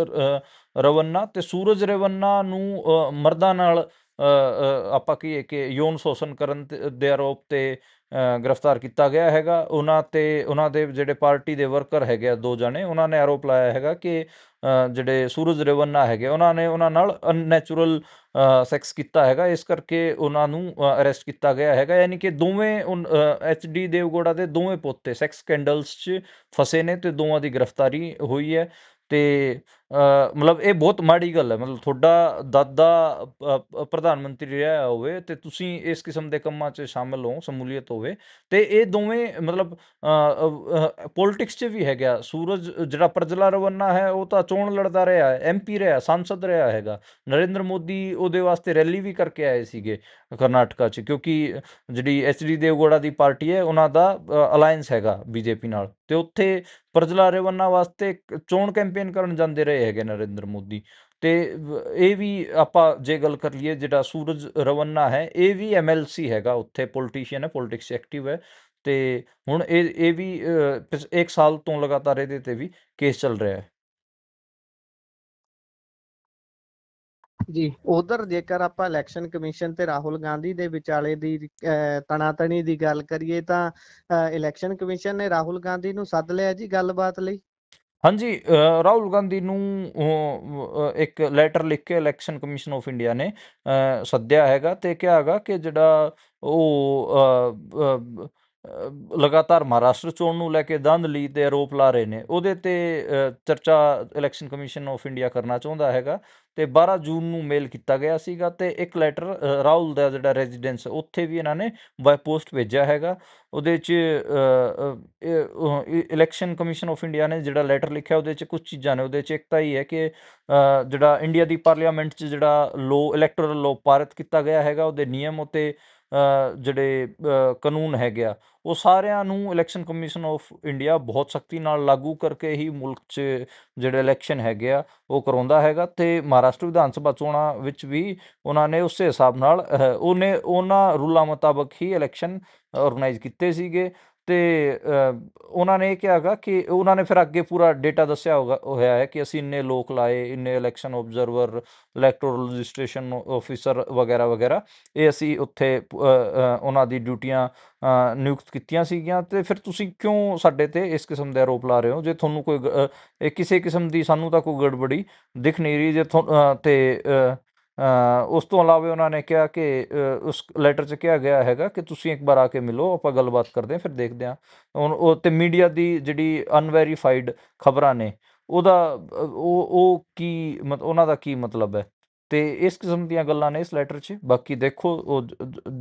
ਰਵੰਨਾ, ਤੇ ਸੂਰਜ ਰਵੰਨਾ ਨੂੰ ਮਰਦਾਂ ਨਾਲ ਆਪਾਂ ਕਹੀਏ ਕਿ ਯੌਨ ਸ਼ੋਸ਼ਣ ਕਰਨ ਦੇ ਆਰੋਪ ਤੇ ਗ੍ਰਿਫਤਾਰ ਕੀਤਾ ਗਿਆ ਹੈਗਾ। ਉਹਨਾਂ ਦੇ ਜਿਹੜੇ ਪਾਰਟੀ ਦੇ ਵਰਕਰ ਹੈਗੇ ਆ 2 ਜਣੇ, ਉਹਨਾਂ ਨੇ ਆਰੋਪ ਲਾਇਆ ਹੈਗਾ ਕਿ ਜਿਹੜੇ ਸੂਰਜ ਰਵੰਨਾ ਹੈਗੇ ਉਹਨਾਂ ਨੇ ਉਹਨਾਂ ਨਾਲ ਅਨਨੈਚੁਰਲ ਸੈਕਸ ਕੀਤਾ ਹੈਗਾ, ਇਸ ਕਰਕੇ ਉਹਨਾਂ ਨੂੰ ਅਰੈਸਟ ਕੀਤਾ ਗਿਆ ਹੈਗਾ। ਯਾਨੀ ਕਿ ਦੋਵੇਂ HD ਦੇਵਗੌੜਾ ਦੇ ਦੋਵੇਂ ਪੋਤੇ ਸੈਕਸ ਸਕੈਂਡਲਸ 'ਚ ਫਸੇ ਨੇ, ਤੇ ਦੋਵਾਂ ਦੀ ਗ੍ਰਿਫਤਾਰੀ ਹੋਈ ਹੈ। ਤੇ ਮਤਲਬ ਇਹ ਬਹੁਤ ਮਾੜੀ ਗੱਲ ਹੈ। ਮਤਲਬ ਤੁਹਾਡਾ ਦਾਦਾ ਪ੍ਰਧਾਨ ਮੰਤਰੀ ਰਿਹਾ ਹੋਵੇ ਤੇ ਤੁਸੀਂ ਇਸ ਕਿਸਮ ਦੇ ਕੰਮਾਂ 'ਚ ਸ਼ਾਮਿਲ ਹੋ, ਸ਼ਮੂਲੀਅਤ ਹੋਵੇ, ਤੇ ਇਹ ਦੋਵੇਂ ਮਤਲਬ ਪੋਲਿਟਿਕਸ 'ਚ ਵੀ ਹੈਗਾ। ਸੂਰਜ ਜਿਹੜਾ ਪ੍ਰਜਲਾ ਰਵੰਨਾ ਹੈ ਉਹ ਤਾਂ ਚੋਣ ਲੜਦਾ ਰਿਹਾ, MP ਰਿਹਾ, ਸਾਂਸਦ ਰਿਹਾ ਹੈਗਾ। ਨਰਿੰਦਰ ਮੋਦੀ ਉਹਦੇ ਵਾਸਤੇ ਰੈਲੀ ਵੀ ਕਰਕੇ ਆਏ ਸੀਗੇ ਕਰਨਾਟਕਾ 'ਚ, ਕਿਉਂਕਿ ਜਿਹੜੀ HD ਦੇਵਗੌੜਾ ਦੀ ਪਾਰਟੀ ਹੈ ਉਹਨਾਂ ਦਾ ਅਲਾਇੰਸ ਹੈਗਾ BJP ਨਾਲ, ਤੇ ਉੱਥੇ ਪ੍ਰਜਲਾ ਰੇਵੰਨਾ ਵਾਸਤੇ ਇੱਕ ਚੋਣ ਕੈਂਪੇਨ ਕਰਨ ਜਾਂਦੇ ਰਹੇ ਹੈਗੇ ਨਰਿੰਦਰ ਮੋਦੀ। ਤੇ ਇਹ ਵੀ ਆਪਾਂ ਜੇ ਗੱਲ ਕਰ ਲਈਏ, ਜਿਹੜਾ ਸੂਰਜ ਰਵੰਨਾ ਹੈ ਇਹ ਵੀ MLC ਹੈਗਾ, ਉੱਥੇ ਪੋਲੀਟੀਸ਼ੀਅਨ ਹੈ, ਪੋਲਿਟਿਕਸ ਐਕਟਿਵ ਹੈ। ਤੇ ਹੁਣ ਇਹ ਵੀ 1 ਸਾਲ ਤੋਂ ਲਗਾਤਾਰ ਇਹਦੇ ਤੇ ਵੀ ਕੇਸ ਚੱਲ ਰਿਹਾ ਹੈ। ਜੀ, ਉਧਰ ਜੇਕਰ ਆਪਾਂ ਇਲੈਕਸ਼ਨ ਕਮਿਸ਼ਨ ਤੇ ਰਾਹੁਲ ਗਾਂਧੀ ਦੇ ਵਿਚਾਲੇ ਦੀ ਤਣਾਤਣੀ ਦੀ ਗੱਲ ਕਰੀਏ ਤਾਂ ਇਲੈਕਸ਼ਨ ਕਮਿਸ਼ਨ ਨੇ ਰਾਹੁਲ ਗਾਂਧੀ ਨੂੰ ਸੱਦ ਲਿਆ ਜੀ ਗੱਲਬਾਤ ਲਈ। ਹਾਂਜੀ, ਰਾਹੁਲ ਗਾਂਧੀ ਨੂੰ ਇੱਕ ਲੈਟਰ ਲਿਖ ਕੇ ਇਲੈਕਸ਼ਨ ਕਮਿਸ਼ਨ ਆਫ ਇੰਡੀਆ ਨੇ ਸੱਦਿਆ ਹੈਗਾ, ਤੇ ਕਿਹਾ ਹੈਗਾ ਕਿ ਜਿਹੜਾ ਉਹ ਲਗਾਤਾਰ ਮਹਾਰਾਸ਼ਟਰ ਚੋਣ ਨੂੰ ਲੈ ਕੇ ਦਾਂਧਲੀ ਤੇ ਆਰੋਪ ਲਾ ਰਹੇ ਨੇ, ਉਹਦੇ ਤੇ ਚਰਚਾ ਇਲੈਕਸ਼ਨ ਕਮਿਸ਼ਨ ਆਫ ਇੰਡੀਆ ਕਰਨਾ ਚਾਹੁੰਦਾ ਹੈਗਾ। ਤੇ 12 ਜੂਨ ਨੂੰ ਮੇਲ ਕੀਤਾ ਗਿਆ ਸੀਗਾ, ਤੇ ਇੱਕ ਲੈਟਰ ਰਾਹੁਲ ਦਾ ਜਿਹੜਾ ਰੈਜ਼ੀਡੈਂਸ ਉੱਥੇ ਵੀ ਇਹਨਾਂ ਨੇ ਬਾਏ ਪੋਸਟ ਭੇਜਿਆ ਹੈਗਾ। ਉਹਦੇ 'ਚ ਇਲੈਕਸ਼ਨ ਕਮਿਸ਼ਨ ਆਫ ਇੰਡੀਆ ਨੇ ਜਿਹੜਾ ਲੈਟਰ ਲਿਖਿਆ ਉਹਦੇ 'ਚ ਕੁਝ ਚੀਜ਼ਾਂ ਨੇ। ਉਹਦੇ 'ਚ ਇੱਕ ਤਾਂ ਇਹ ਹੈ ਕਿ ਜਿਹੜਾ ਇੰਡੀਆ ਦੀ ਪਾਰਲੀਮੈਂਟ 'ਚ ਜਿਹੜਾ ਇਲੈਕਟੋਰਲ ਲੋ ਪਾਰਿਤ ਕੀਤਾ ਗਿਆ ਹੈਗਾ, ਉਹਦੇ ਨਿਯਮ ਉਤੇ ਜਿਹੜੇ ਕਾਨੂੰਨ ਹੈਗੇ ਆ, ਉਹ ਸਾਰਿਆਂ ਨੂੰ ਇਲੈਕਸ਼ਨ ਕਮਿਸ਼ਨ ਆਫ ਇੰਡੀਆ ਬਹੁਤ ਸਖਤੀ ਨਾਲ ਲਾਗੂ ਕਰਕੇ ਹੀ ਮੁਲਕ 'ਚ ਜਿਹੜੇ ਇਲੈਕਸ਼ਨ ਹੈਗੇ ਆ ਉਹ ਕਰਵਾਉਂਦਾ ਹੈਗਾ। ਤੇ ਮਹਾਰਾਸ਼ਟਰ ਵਿਧਾਨ ਸਭਾ ਚੋਣਾਂ ਵਿੱਚ ਵੀ ਉਹਨਾਂ ਨੇ ਉਸੇ ਹਿਸਾਬ ਨਾਲ ਉਹਨਾਂ ਰੂਲਾਂ ਮੁਤਾਬਕ ਹੀ ਇਲੈਕਸ਼ਨ ਆਰਗੇਨਾਈਜ਼ ਕੀਤੇ ਸੀਗੇ। ਤੇ ਉਹਨਾਂ ਨੇ ਇਹ ਕਿਹਾ ਹੈਗਾ ਕਿ ਉਹਨਾਂ ਨੇ ਫਿਰ ਅੱਗੇ ਪੂਰਾ ਡੇਟਾ ਦੱਸਿਆ ਹੋਇਆ ਹੈ ਕਿ ਅਸੀਂ ਇੰਨੇ ਲੋਕ ਲਾਏ, ਇੰਨੇ ਇਲੈਕਸ਼ਨ ਓਬਜ਼ਰਵਰ, ਇਲੈਕਟੋਰਲ ਰਜਿਸਟ੍ਰੇਸ਼ਨ ਆਫਿਸਰ ਵਗੈਰਾ ਵਗੈਰਾ, ਇਹ ਅਸੀਂ ਉੱਥੇ ਉਹਨਾਂ ਦੀ ਡਿਊਟੀਆਂ ਨਿਯੁਕਤ ਕੀਤੀਆਂ ਸੀਗੀਆਂ। ਤੇ ਫਿਰ ਤੁਸੀਂ ਕਿਉਂ ਸਾਡੇ ਤੇ ਇਸ ਕਿਸਮ ਦੇ ਆਰੋਪ ਲਾ ਰਹੇ ਹੋ? ਜੇ ਤੁਹਾਨੂੰ ਕੋਈ ਕਿਸੇ ਕਿਸਮ ਦੀ ਸਾਨੂੰ ਤਾਂ ਕੋਈ ਗੜਬੜੀ ਦਿਖ ਨਹੀਂ ਰਹੀ। ਜੇ ਤੇ ਉਸ ਤੋਂ ਇਲਾਵਾ ਉਹਨਾਂ ਨੇ ਕਿਹਾ ਕਿ ਉਸ ਲੈਟਰ 'ਚ ਕਿਹਾ ਗਿਆ ਹੈਗਾ ਕਿ ਤੁਸੀਂ ਇੱਕ ਵਾਰ ਆ ਕੇ ਮਿਲੋ, ਆਪਾਂ ਗੱਲਬਾਤ ਕਰਦੇ ਹਾਂ, ਫਿਰ ਦੇਖਦੇ ਹਾਂ। ਹੁਣ ਉਹ ਤੇ ਮੀਡੀਆ ਦੀ ਜਿਹੜੀ ਅਨਵੈਰੀਫਾਈਡ ਖਬਰਾਂ ਨੇ ਉਹਦਾ ਉਹ ਕੀ ਉਹਨਾਂ ਦਾ ਕੀ ਮਤਲਬ ਹੈ? ਤੇ ਇਸ ਕਿਸਮ ਦੀਆਂ ਗੱਲਾਂ ਨੇ ਇਸ ਲੈਟਰ 'ਚ। ਬਾਕੀ ਦੇਖੋ ਉਹ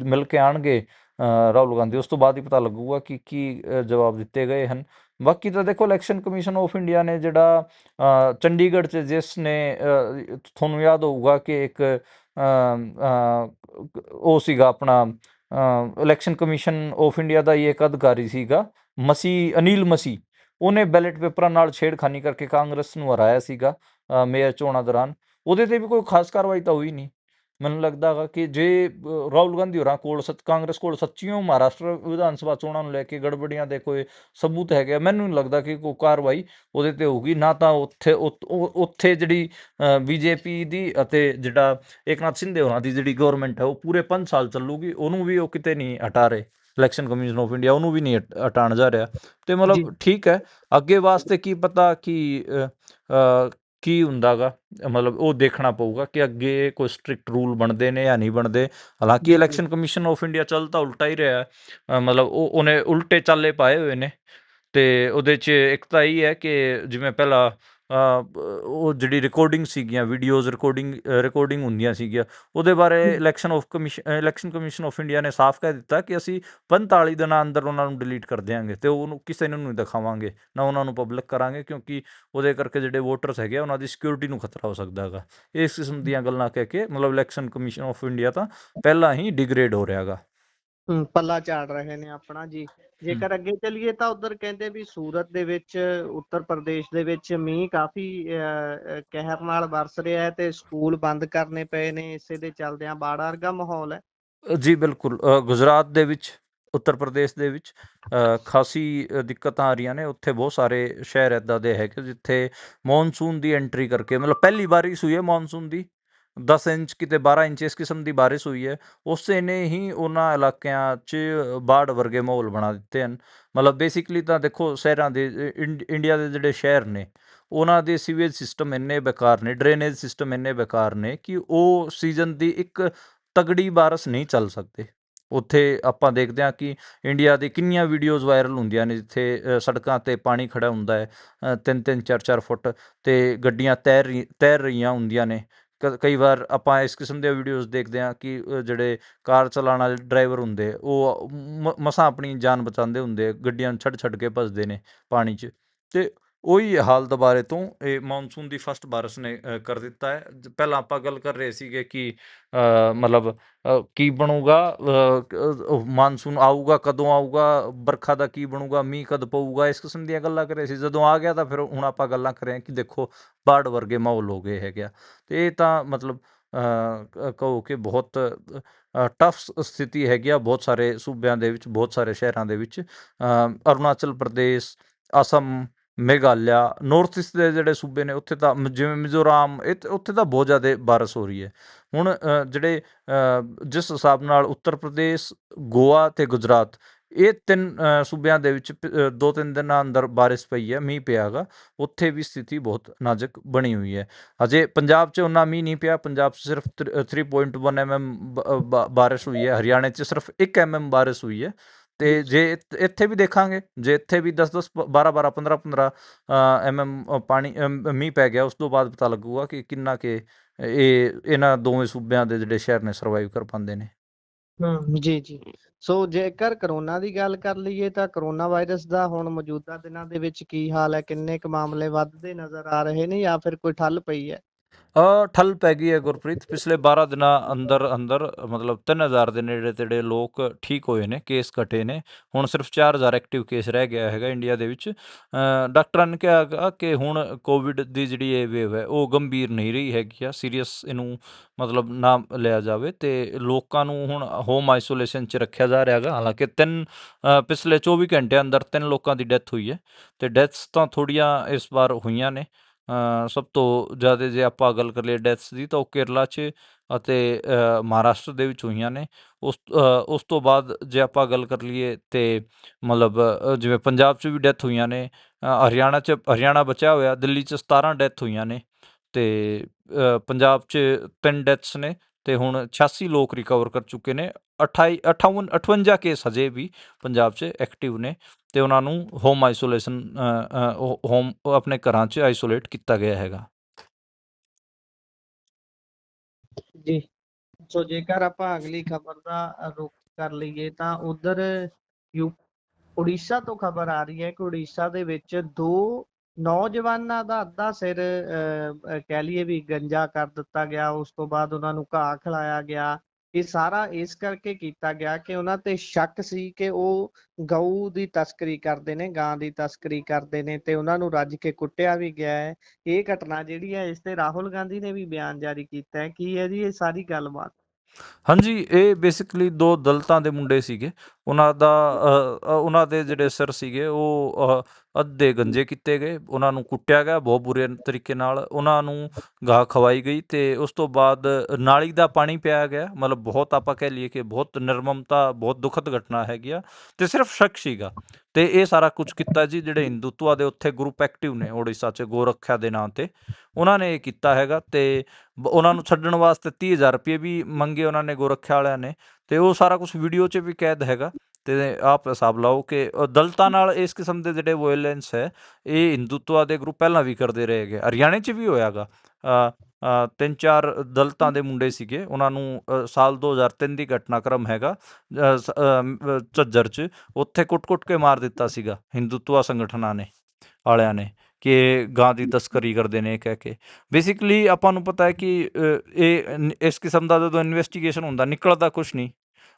ਮਿਲ ਕੇ ਆਉਣਗੇ ਰਾਹੁਲ ਗਾਂਧੀ, ਉਸ ਤੋਂ ਬਾਅਦ ਹੀ ਪਤਾ ਲੱਗੂਗਾ ਕਿ ਕੀ ਜਵਾਬ ਦਿੱਤੇ ਗਏ ਹਨ। ਬਾਕੀ ਤਾਂ ਦੇਖੋ ਇਲੈਕਸ਼ਨ ਕਮਿਸ਼ਨ ਆਫ ਇੰਡੀਆ ਨੇ ਜਿਹੜਾ ਚੰਡੀਗੜ੍ਹ 'ਚ ਜਿਸ ਨੇ ਤੁਹਾਨੂੰ ਯਾਦ ਹੋਊਗਾ ਕਿ ਇੱਕ ਉਹ ਸੀਗਾ ਆਪਣਾ ਇਲੈਕਸ਼ਨ ਕਮਿਸ਼ਨ ਆਫ ਇੰਡੀਆ ਦਾ ਹੀ ਇੱਕ ਅਧਿਕਾਰੀ ਸੀਗਾ, ਅਨਿਲ ਮਸੀਹ, ਉਹਨੇ ਬੈਲਟ ਪੇਪਰਾਂ ਨਾਲ ਛੇੜਖਾਨੀ ਕਰਕੇ ਕਾਂਗਰਸ ਨੂੰ ਹਰਾਇਆ ਸੀਗਾ ਮੇਅਰ ਚੋਣਾਂ ਦੌਰਾਨ। ਉਹਦੇ ਤੇ ਵੀ ਕੋਈ ਖਾਸ ਕਾਰਵਾਈ ਤਾਂ ਹੋਈ ਨਹੀਂ। ਮੈਨੂੰ ਲੱਗਦਾ ਹੈਗਾ ਕਿ ਜੇ ਰਾਹੁਲ ਗਾਂਧੀ ਹੋਰਾਂ ਕੋਲ ਕਾਂਗਰਸ ਕੋਲ ਸੱਚੀਓ ਮਹਾਰਾਸ਼ਟਰ ਵਿਧਾਨ ਸਭਾ ਚੋਣਾਂ ਨੂੰ ਲੈ ਕੇ ਗੜਬੜੀਆਂ ਦੇ ਕੋਈ ਸਬੂਤ ਹੈਗੇ, ਮੈਨੂੰ ਨਹੀਂ ਲੱਗਦਾ ਕਿ ਕੋਈ ਕਾਰਵਾਈ ਉਹਦੇ ਤੇ ਹੋਊਗੀ। ਨਾ ਤਾਂ ਉੱਥੇ ਜਿਹੜੀ BJP ਦੀ ਅਤੇ ਜਿਹੜਾ ਏਕਨਾਥ ਸ਼ਿੰਦੇ ਹੋਰਾਂ ਦੀ ਜਿਹੜੀ ਗਵਰਨਮੈਂਟ ਹੈ ਉਹ ਪੂਰੇ 5 ਸਾਲ ਚੱਲੂਗੀ, ਉਹਨੂੰ ਵੀ ਉਹ ਕਿਤੇ ਨਹੀਂ ਹਟਾ ਰਹੇ। ਇਲੈਕਸ਼ਨ ਕਮਿਸ਼ਨ ਆਫ ਇੰਡੀਆ ਉਹਨੂੰ ਵੀ ਨਹੀਂ ਹਟਾਉਣ ਜਾ ਰਿਹਾ। ਤੇ ਮਤਲਬ ਠੀਕ ਹੈ, ਅੱਗੇ ਵਾਸਤੇ ਕੀ ਪਤਾ ਕਿ ਕੀ ਹੁੰਦਾ ਗਾ। ਮਤਲਬ ਉਹ ਦੇਖਣਾ ਪਊਗਾ ਕਿ ਅੱਗੇ ਕੋਈ ਸਟ੍ਰਿਕਟ ਰੂਲ ਬਣਦੇ ਨੇ ਜਾਂ ਨਹੀਂ ਬਣਦੇ। ਹਾਲਾਂਕਿ ਇਲੈਕਸ਼ਨ ਕਮਿਸ਼ਨ ਆਫ ਇੰਡੀਆ ਚੱਲ ਤਾਂ ਉਲਟਾ ਹੀ ਰਿਹਾ, ਮਤਲਬ ਉਹਨੇ ਉਲਟੇ ਚਾਲੇ ਪਾਏ ਹੋਏ ਨੇ। ਤੇ ਉਹਦੇ 'ਚ ਇੱਕ ਤਾਂ ਇਹ ਹੈ ਕਿ ਜਿਵੇਂ ਪਹਿਲਾਂ ਉਹ ਜਿਹੜੀ ਰਿਕਾਰਡਿੰਗ ਸੀਗੀਆਂ, ਵੀਡੀਓਜ਼ ਰਿਕਾਰਡਿੰਗ ਹੁੰਦੀਆਂ ਸੀਗੀਆਂ, ਉਹਦੇ ਬਾਰੇ ਇਲੈਕਸ਼ਨ ਕਮਿਸ਼ਨ ਆਫ ਇੰਡੀਆ ਨੇ ਸਾਫ਼ ਕਹਿ ਦਿੱਤਾ ਕਿ ਅਸੀਂ 45 ਦਿਨਾਂ ਅੰਦਰ ਉਹਨਾਂ ਨੂੰ ਡਿਲੀਟ ਕਰ ਦਿਆਂਗੇ, ਤੇ ਉਹਨੂੰ ਕਿਸੇ ਨੂੰ ਨਹੀਂ ਦਿਖਾਵਾਂਗੇ, ਨਾ ਉਹਨਾਂ ਨੂੰ ਪਬਲਿਕ ਕਰਾਂਗੇ, ਕਿਉਂਕਿ ਉਹਦੇ ਕਰਕੇ ਜਿਹੜੇ ਵੋਟਰਸ ਹੈਗੇ ਉਹਨਾਂ ਦੀ ਸਿਕਿਉਰਿਟੀ ਨੂੰ ਖਤਰਾ ਹੋ ਸਕਦਾ ਹੈਗਾ। ਇਸ ਕਿਸਮ ਦੀਆਂ ਗੱਲਾਂ ਕਹਿ ਕੇ ਮਤਲਬ ਇਲੈਕਸ਼ਨ ਕਮਿਸ਼ਨ ਆਫ ਇੰਡੀਆ ਤਾਂ ਪਹਿਲਾਂ ਹੀ ਡਿਗਰੇਡ ਹੋ ਰਿਹਾ ਹੈਗਾ। ਪੱਲਾ ਝਾੜ ਰਹੇ ਨੇ ਆਪਣਾ ਜੀ। ਜੇਕਰ ਅੱਗੇ ਚੱਲੀਏ ਤਾਂ ਉਧਰ ਕਹਿੰਦੇ ਵੀ ਸੂਰਤ ਦੇ ਵਿੱਚ, ਉੱਤਰ ਪ੍ਰਦੇਸ਼ ਦੇ ਵਿੱਚ ਮੀਂਹ ਕਾਫੀ ਕਹਿਰ ਨਾਲ ਵਰਸ ਰਿਹਾ ਹੈ ਤੇ ਸਕੂਲ ਬੰਦ ਕਰਨੇ ਪਏ ਨੇ, ਇਸੇ ਦੇ ਚੱਲਦਿਆਂ ਬਾੜ ਵਰਗਾ ਮਾਹੌਲ ਹੈ। ਜੀ ਬਿਲਕੁਲ, ਗੁਜਰਾਤ ਦੇ ਵਿੱਚ, ਉੱਤਰ ਪ੍ਰਦੇਸ਼ ਦੇ ਵਿੱਚ ਖਾਸੀ ਦਿੱਕਤਾਂ ਆ ਰਹੀਆਂ ਨੇ। ਉੱਥੇ ਬਹੁਤ ਸਾਰੇ ਸ਼ਹਿਰ ਇੱਦਾਂ ਦੇ ਹੈਗੇ ਜਿੱਥੇ ਮੌਨਸੂਨ ਦੀ ਐਂਟਰੀ ਕਰਕੇ, ਮਤਲਬ ਪਹਿਲੀ ਬਾਰਿਸ਼ ਹੋਈ ਹੈ ਮੌਨਸੂਨ ਦੀ, 10 ਇੰਚ ਕਿਤੇ 12 ਇੰਚ ਇਸ ਕਿਸਮ ਦੀ ਬਾਰਿਸ਼ ਹੋਈ ਹੈ, ਉਸੇ ਨੇ ਹੀ ਉਹਨਾਂ ਇਲਾਕਿਆਂ 'ਚ ਬਾੜ ਵਰਗੇ ਮਾਹੌਲ ਬਣਾ ਦਿੱਤੇ ਹਨ। ਮਤਲਬ ਬੇਸਿਕਲੀ ਤਾਂ ਦੇਖੋ ਸ਼ਹਿਰਾਂ ਦੇ ਇੰਡੀਆ ਦੇ ਜਿਹੜੇ ਸ਼ਹਿਰ ਨੇ ਉਹਨਾਂ ਦੇ ਸੀਵੇਜ ਸਿਸਟਮ ਇੰਨੇ ਬੇਕਾਰ ਨੇ, ਡਰੇਨੇਜ ਸਿਸਟਮ ਇੰਨੇ ਬੇਕਾਰ ਨੇ ਕਿ ਉਹ ਸੀਜ਼ਨ ਦੀ ਇੱਕ ਤਗੜੀ ਬਾਰਿਸ਼ ਨਹੀਂ ਚੱਲ ਸਕਦੇ। ਉੱਥੇ ਆਪਾਂ ਦੇਖਦੇ ਹਾਂ ਕਿ ਇੰਡੀਆ ਦੀ ਕਿੰਨੀਆਂ ਵੀਡੀਓਜ਼ ਵਾਇਰਲ ਹੁੰਦੀਆਂ ਨੇ ਜਿੱਥੇ ਸੜਕਾਂ 'ਤੇ ਪਾਣੀ ਖੜਾ ਹੁੰਦਾ ਹੈ 3-3 4-4 ਫੁੱਟ, ਅਤੇ ਗੱਡੀਆਂ ਤੈਰ ਰਹੀਆਂ ਹੁੰਦੀਆਂ ਨੇ। ਕਈ ਵਾਰ ਆਪਾਂ ਇਸ ਕਿਸਮ ਦੀਆਂ ਵੀਡੀਓਜ਼ ਦੇਖਦੇ ਹਾਂ ਕਿ ਜਿਹੜੇ ਕਾਰ ਚਲਾਉਣ ਵਾਲੇ ਡਰਾਈਵਰ ਹੁੰਦੇ ਉਹ ਮਸਾਂ ਆਪਣੀ ਜਾਨ ਬਚਾਉਂਦੇ ਹੁੰਦੇ, ਗੱਡੀਆਂ ਨੂੰ ਛੱਡ ਕੇ ਭੱਜਦੇ ਨੇ ਪਾਣੀ 'ਚ। ਅਤੇ ਉਹੀ ਹਾਲ ਦੁਬਾਰੇ ਤੋਂ ਇਹ ਮੌਨਸੂਨ ਦੀ ਫਸਟ ਬਾਰਿਸ਼ ਨੇ ਕਰ ਦਿੱਤਾ ਹੈ। ਪਹਿਲਾਂ ਆਪਾਂ ਗੱਲ ਕਰ ਰਹੇ ਸੀਗੇ ਕਿ ਮਤਲਬ ਕੀ ਬਣੂਗਾ, ਮਾਨਸੂਨ ਆਊਗਾ ਕਦੋਂ ਆਊਗਾ, ਵਰਖਾ ਦਾ ਕੀ ਬਣੂਗਾ, ਮੀਂਹ ਕਦ ਪਊਗਾ, ਇਸ ਕਿਸਮ ਦੀਆਂ ਗੱਲਾਂ ਕਰ ਰਹੇ ਸੀ। ਜਦੋਂ ਆ ਗਿਆ ਤਾਂ ਫਿਰ ਹੁਣ ਆਪਾਂ ਗੱਲਾਂ ਕਰ ਰਹੇ ਹਾਂ ਕਿ ਦੇਖੋ ਬਾੜ ਵਰਗੇ ਮਾਹੌਲ ਹੋ ਗਏ ਹੈਗੇ ਆ। ਅਤੇ ਇਹ ਤਾਂ ਮਤਲਬ ਕਹੋ ਕਿ ਬਹੁਤ ਟਫ ਸਥਿਤੀ ਹੈਗੀ ਆ ਬਹੁਤ ਸਾਰੇ ਸੂਬਿਆਂ ਦੇ ਵਿੱਚ, ਬਹੁਤ ਸਾਰੇ ਸ਼ਹਿਰਾਂ ਦੇ ਵਿੱਚ। ਅਰੁਣਾਚਲ ਪ੍ਰਦੇਸ਼, ਅਸਮ, ਮੇਘਾਲਿਆ, ਨੌਰਥ ਈਸਟ ਦੇ ਜਿਹੜੇ ਸੂਬੇ ਨੇ ਉੱਥੇ ਤਾਂ ਜਿਵੇਂ ਮਿਜ਼ੋਰਾਮ, ਉੱਥੇ ਤਾਂ ਬਹੁਤ ਜ਼ਿਆਦਾ ਬਾਰਿਸ਼ ਹੋ ਰਹੀ ਹੈ। ਹੁਣ ਜਿਹੜੇ ਜਿਸ ਹਿਸਾਬ ਨਾਲ ਉੱਤਰ ਪ੍ਰਦੇਸ਼, ਗੋਆ ਅਤੇ ਗੁਜਰਾਤ, ਇਹ 3 ਸੂਬਿਆਂ ਦੇ ਵਿੱਚ 2-3 ਦਿਨਾਂ ਅੰਦਰ ਬਾਰਿਸ਼ ਪਈ ਹੈ, ਮੀਂਹ ਪਿਆ ਗਾ। ਉੱਥੇ ਵੀ ਸਥਿਤੀ ਬਹੁਤ ਨਾਜ਼ੁਕ ਬਣੀ ਹੋਈ ਹੈ। ਅਜੇ ਪੰਜਾਬ 'ਚ ਉਨਾ ਮੀਂਹ ਨਹੀਂ ਪਿਆ, ਪੰਜਾਬ 'ਚ ਸਿਰਫ 3.1 mm ਬਾਰਿਸ਼ ਹੋਈ ਹੈ। ਹਰਿਆਣੇ 'ਚ ਸਿਰਫ 1 mm ਬਾਰਿਸ਼ ਹੋਈ ਹੈ। ਅਤੇ ਜੇ ਇੱਥੇ ਵੀ ਦੇਖਾਂਗੇ, ਜੇ ਇੱਥੇ ਵੀ 10-10, 12-12, 15-15 mm ਪਾਣੀ ਮੀਂਹ ਪੈ ਗਿਆ, ਉਸ ਤੋਂ ਬਾਅਦ ਪਤਾ ਲੱਗੂਗਾ ਕਿ ਕਿੰਨਾ ਕਿ ਇਹਨਾਂ ਦੋਵੇਂ ਸੂਬਿਆਂ ਦੇ ਜਿਹੜੇ ਸ਼ਹਿਰ ਨੇ ਸਰਵਾਈਵ ਕਰ ਪਾਉਂਦੇ ਨੇ। ਜੀ ਜੀ। ਸੋ ਜੇਕਰ ਕਰੋਨਾ ਦੀ ਗੱਲ ਕਰ ਲਈਏ ਤਾਂ ਕਰੋਨਾ ਵਾਇਰਸ ਦਾ ਹੁਣ ਮੌਜੂਦਾ ਦਿਨਾਂ ਦੇ ਵਿੱਚ ਕੀ ਹਾਲ ਹੈ? ਕਿੰਨੇ ਕੁ ਮਾਮਲੇ ਵੱਧਦੇ ਨਜ਼ਰ ਆ ਰਹੇ ਨੇ ਜਾਂ ਫਿਰ ਕੋਈ ਠੱਲ ਪਈ ਹੈ? ਠੱਲ ਪੈ ਗਈ ਹੈ ਗੁਰਪ੍ਰੀਤ। ਪਿਛਲੇ 12 ਦਿਨਾਂ ਅੰਦਰ ਮਤਲਬ 3000 ਦੇ ਨੇੜੇ ਤੇੜੇ ਲੋਕ ਠੀਕ ਹੋਏ ਨੇ, ਕੇਸ ਘਟੇ ਨੇ। ਹੁਣ ਸਿਰਫ 4000 ਐਕਟਿਵ ਕੇਸ ਰਹਿ ਗਿਆ ਹੈਗਾ ਇੰਡੀਆ ਦੇ ਵਿੱਚ। ਡਾਕਟਰਾਂ ਨੇ ਕਿਹਾ ਹੈਗਾ ਕਿ ਹੁਣ ਕੋਵਿਡ ਦੀ ਜਿਹੜੀ ਇਹ ਵੇਵ ਹੈ ਉਹ ਗੰਭੀਰ ਨਹੀਂ ਰਹੀ ਹੈਗੀ ਆ, ਸੀਰੀਅਸ ਇਹਨੂੰ ਮਤਲਬ ਨਾ ਲਿਆ ਜਾਵੇ, ਅਤੇ ਲੋਕਾਂ ਨੂੰ ਹੁਣ ਹੋਮ ਆਈਸੋਲੇਸ਼ਨ 'ਚ ਰੱਖਿਆ ਜਾ ਰਿਹਾ ਹੈਗਾ। ਹਾਲਾਂਕਿ ਪਿਛਲੇ 24 ਘੰਟਿਆਂ ਅੰਦਰ 3 ਲੋਕਾਂ ਦੀ ਡੈਥ ਹੋਈ ਹੈ, ਅਤੇ ਡੈਥਸ ਤਾਂ ਥੋੜ੍ਹੀਆਂ ਇਸ ਵਾਰ ਹੋਈਆਂ ਨੇ। ਸਭ ਤੋਂ ਜ਼ਿਆਦਾ ਜੇ ਆਪਾਂ ਗੱਲ ਕਰ ਲਈਏ ਡੈਥਸ ਦੀ ਤਾਂ ਉਹ ਕੇਰਲਾ 'ਚ ਅਤੇ ਮਹਾਰਾਸ਼ਟਰ ਦੇ ਵਿੱਚ ਹੋਈਆਂ ਨੇ। ਉਸ ਤੋਂ ਬਾਅਦ ਜੇ ਆਪਾਂ ਗੱਲ ਕਰ ਲਈਏ ਤਾਂ ਮਤਲਬ ਜਿਵੇਂ ਪੰਜਾਬ 'ਚ ਵੀ ਡੈਥ ਹੋਈਆਂ ਨੇ, ਹਰਿਆਣਾ ਬਚਿਆ ਹੋਇਆ, ਦਿੱਲੀ 'ਚ 17 ਡੈਥ ਹੋਈਆਂ ਨੇ, ਅਤੇ ਪੰਜਾਬ 'ਚ 3 ਡੈਥਸ ਨੇ, ਅਤੇ ਹੁਣ 86 ਲੋਕ ਰਿਕਵਰ ਕਰ ਚੁੱਕੇ ਨੇ। 58 ਕੇਸ ਹਜੇ ਵੀ ਪੰਜਾਬ 'ਚ ਐਕਟਿਵ ਨੇ, ਅਤੇ ਉਹਨਾਂ ਨੂੰ ਹੋਮ ਆਈਸੋਲੇਸ਼ਨ ਆਪਣੇ ਘਰਾਂ 'ਚ ਆਈਸੋਲੇਟ ਕੀਤਾ ਗਿਆ ਹੈਗਾ। ਜੀ। ਸੋ ਜੇਕਰ ਆਪਾਂ ਅਗਲੀ ਖਬਰ ਦਾ ਰੁਖ ਕਰ ਲਈਏ ਤਾਂ ਉਧਰ ਉੜੀਸਾ ਤੋਂ ਖਬਰ ਆ ਰਹੀ ਹੈ ਕਿ ਉੜੀਸਾ ਦੇ ਵਿੱਚ 2 ਨੌਜਵਾਨਾਂ ਦਾ ਅੱਧਾ ਸਿਰ ਕਹਿ ਲਈਏ ਵੀ ਗੰਜਾ ਕਰ ਦਿੱਤਾ ਗਿਆ। ਉਸ ਤੋਂ ਬਾਅਦ ਉਹਨਾਂ ਨੂੰ ਘਾਹ ਖਿਲਾਇਆ ਗਿਆ। ਇਹ ਸਾਰਾ ਇਸ ਕਰਕੇ ਕੀਤਾ ਗਿਆ ਕਿ ਉਹਨਾਂ ਤੇ ਸ਼ੱਕ ਸੀ ਕਿ ਉਹ ਗਊ ਦੀ ਤਸਕਰੀ ਕਰਦੇ ਨੇ, ਗਾਂ ਦੀ ਤਸਕਰੀ ਕਰਦੇ ਨੇ, ਤੇ ਉਹਨਾਂ ਨੂੰ ਰੱਜ ਕੇ ਕੁੱਟਿਆ ਵੀ ਗਿਆ ਹੈ। ਇਹ ਘਟਨਾ ਜਿਹੜੀ ਹੈ ਇਸ ਤੇ ਰਾਹੁਲ ਗਾਂਧੀ ਨੇ ਵੀ ਬਿਆਨ ਜਾਰੀ ਕੀਤਾ ਹੈ। ਕੀ ਹੈ ਜੀ ਇਹ ਸਾਰੀ ਗੱਲਬਾਤ? ਹਾਂਜੀ, ਇਹ ਬੇਸਿਕਲੀ 2 ਦਲਿਤਾਂ ਦੇ ਮੁੰਡੇ ਸੀਗੇ। ਉਹਨਾਂ ਦੇ ਜਿਹੜੇ ਸਿਰ ਸੀਗੇ ਉਹ ਅੱਧੇ ਗੰਜੇ ਕੀਤੇ ਗਏ, ਉਹਨਾਂ ਨੂੰ ਕੁੱਟਿਆ ਗਿਆ ਬਹੁਤ ਬੁਰੇ ਤਰੀਕੇ ਨਾਲ, ਉਹਨਾਂ ਨੂੰ ਗਾਹ ਖਵਾਈ ਗਈ, ਅਤੇ ਉਸ ਤੋਂ ਬਾਅਦ ਨਾਲੀ ਦਾ ਪਾਣੀ ਪਿਆਇਆ ਗਿਆ। ਮਤਲਬ ਬਹੁਤ ਆਪਾਂ ਕਹਿ ਲਈਏ ਕਿ ਬਹੁਤ ਨਿਰਮਮਤਾ, ਬਹੁਤ ਦੁਖਦ ਘਟਨਾ ਹੈਗੀ ਆ, ਅਤੇ ਸਿਰਫ ਸ਼ੱਕ ਸੀਗਾ। ਅਤੇ ਇਹ ਸਾਰਾ ਕੁਛ ਕੀਤਾ ਜੀ ਜਿਹੜੇ ਹਿੰਦੂਤਵਾ ਦੇ ਉੱਥੇ ਗਰੁੱਪ ਐਕਟਿਵ ਨੇ ਉੜੀਸਾ 'ਚ, ਗੋਰੱਖਿਆ ਦੇ ਨਾਂ 'ਤੇ, ਉਹਨਾਂ ਨੇ ਇਹ ਕੀਤਾ ਹੈਗਾ। ਅਤੇ ਉਹਨਾਂ ਨੂੰ ਛੱਡਣ ਵਾਸਤੇ 30,000 ਰੁਪਏ ਵੀ ਮੰਗੇ ਉਹਨਾਂ ਨੇ, ਗੋਰੱਖਿਆ ਵਾਲਿਆਂ ਨੇ, ਅਤੇ ਉਹ ਸਾਰਾ ਕੁਛ ਵੀਡੀਓ 'ਚ ਵੀ ਕੈਦ ਹੈਗਾ। ਅਤੇ ਆਪ ਹਿਸਾਬ ਲਾਓ ਕਿ ਦਲਿਤਾਂ ਨਾਲ ਇਸ ਕਿਸਮ ਦੇ ਜਿਹੜੇ ਵਾਇਲੈਂਸ ਹੈ ਇਹ ਹਿੰਦੂਤਵਾ ਦੇ ਗਰੁੱਪ ਪਹਿਲਾਂ ਵੀ ਕਰਦੇ ਰਹੇ ਹੈਗੇ। ਹਰਿਆਣੇ 'ਚ ਵੀ ਹੋਇਆ ਗਾ। 3-4 ਦਲਿਤਾਂ ਦੇ ਮੁੰਡੇ ਸੀਗੇ, ਉਹਨਾਂ ਨੂੰ ਸਾਲ 2003 ਦੀ ਘਟਨਾਕ੍ਰਮ ਹੈਗਾ, ਝੱਜਰ 'ਚ ਉੱਥੇ ਕੁੱਟ ਕੇ ਮਾਰ ਦਿੱਤਾ ਸੀਗਾ ਹਿੰਦੂਤਵਾ ਸੰਗਠਨਾਂ ਵਾਲਿਆਂ ਨੇ ਕਿ ਗਾਂ ਦੀ ਤਸਕਰੀ ਕਰਦੇ ਨੇ ਕਹਿ ਕੇ। ਬੇਸਿਕਲੀ ਆਪਾਂ ਨੂੰ ਪਤਾ ਹੈ ਕਿ ਇਸ ਕਿਸਮ ਦਾ ਜਦੋਂ ਇਨਵੈਸਟੀਗੇਸ਼ਨ ਹੁੰਦਾ ਨਿਕਲਦਾ ਕੁਛ ਨਹੀਂ।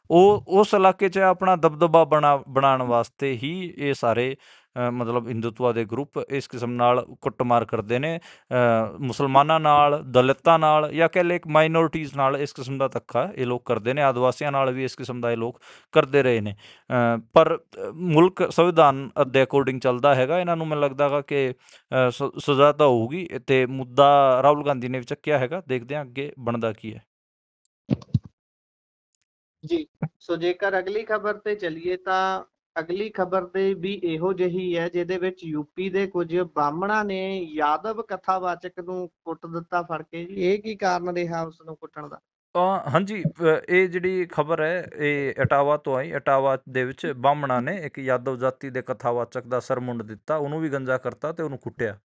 ਉਹ ਉਸ ਇਲਾਕੇ 'ਚ ਆਪਣਾ ਦਬਦਬਾ ਬਣਾਉਣ ਵਾਸਤੇ ਹੀ ਇਹ ਸਾਰੇ ਮਤਲਬ ਹਿੰਦੂਤਵਾ ਦੇ ਗਰੁੱਪ ਇਸ ਕਿਸਮ ਨਾਲ ਕੁੱਟਮਾਰ ਕਰਦੇ ਨੇ। ਮੁਸਲਮਾਨਾਂ ਨਾਲ, ਦਲਿਤਾਂ ਨਾਲ, ਜਾਂ ਕਹਿ ਲਏ ਇੱਕ ਮਾਈਨੋਰਿਟੀਜ਼ ਨਾਲ ਇਸ ਕਿਸਮ ਦਾ ਧੱਕਾ ਇਹ ਲੋਕ ਕਰਦੇ ਨੇ। ਆਦਿਵਾਸੀਆਂ ਨਾਲ ਵੀ ਇਸ ਕਿਸਮ ਦਾ ਇਹ ਲੋਕ ਕਰਦੇ ਰਹੇ ਨੇ। ਪਰ ਮੁਲਕ ਸੰਵਿਧਾਨ ਦੇ ਅਕੋਰਡਿੰਗ ਚੱਲਦਾ ਹੈਗਾ। ਇਹਨਾਂ ਨੂੰ ਮੈਨੂੰ ਲੱਗਦਾ ਗਾ ਕਿ ਸਜ਼ਾ ਤਾਂ ਹੋਊਗੀ, ਅਤੇ ਮੁੱਦਾ ਰਾਹੁਲ ਗਾਂਧੀ ਨੇ ਵੀ ਚੱਕਿਆ ਹੈਗਾ। ਦੇਖਦੇ ਹਾਂ ਅੱਗੇ ਬਣਦਾ ਕੀ ਹੈ। ਜੀ। ਸੋ ਜੇਕਰ ਅਗਲੀ ਖਬਰ ਤੇ ਚੱਲੀਏ ਤਾਂ ਅਗਲੀ ਖਬਰ ਤੇ ਵੀ ਇਹੋ ਜਿਹੀ ਹੈ ਜਿਹਦੇ ਵਿੱਚ ਯੂਪੀ ਦੇ ਕੁਝ ਬ੍ਰਾਹਮਣਾਂ ਨੇ ਯਾਦਵ ਕਥਾਵਾਚਕ ਨੂੰ ਕੁੱਟ ਦਿੱਤਾ ਫੜ ਕੇ ਜੀ। ਇਹ ਕੀ ਕਾਰਨ ਰਿਹਾ ਉਸ ਨੂੰ ਕੁੱਟਣ ਦਾ? ਹਾਂਜੀ, ਇਹ ਜਿਹੜੀ ਖਬਰ ਹੈ ਇਹ ਇਟਾਵਾ ਤੋਂ ਆਈ। ਇਟਾਵਾ ਦੇ ਵਿੱਚ ਬਾਹਮਣਾ ਨੇ ਇੱਕ ਯਾਦਵ ਜਾਤੀ ਦੇ ਕਥਾਵਾਚਕ ਦਾ ਸਰਮੁੰਡ ਦਿੱਤਾ, ਉਹਨੂੰ ਵੀ ਗੰਜਾ ਕਰਤਾ ਤੇ ਉਹਨੂੰ ਕੁੱਟਿਆ।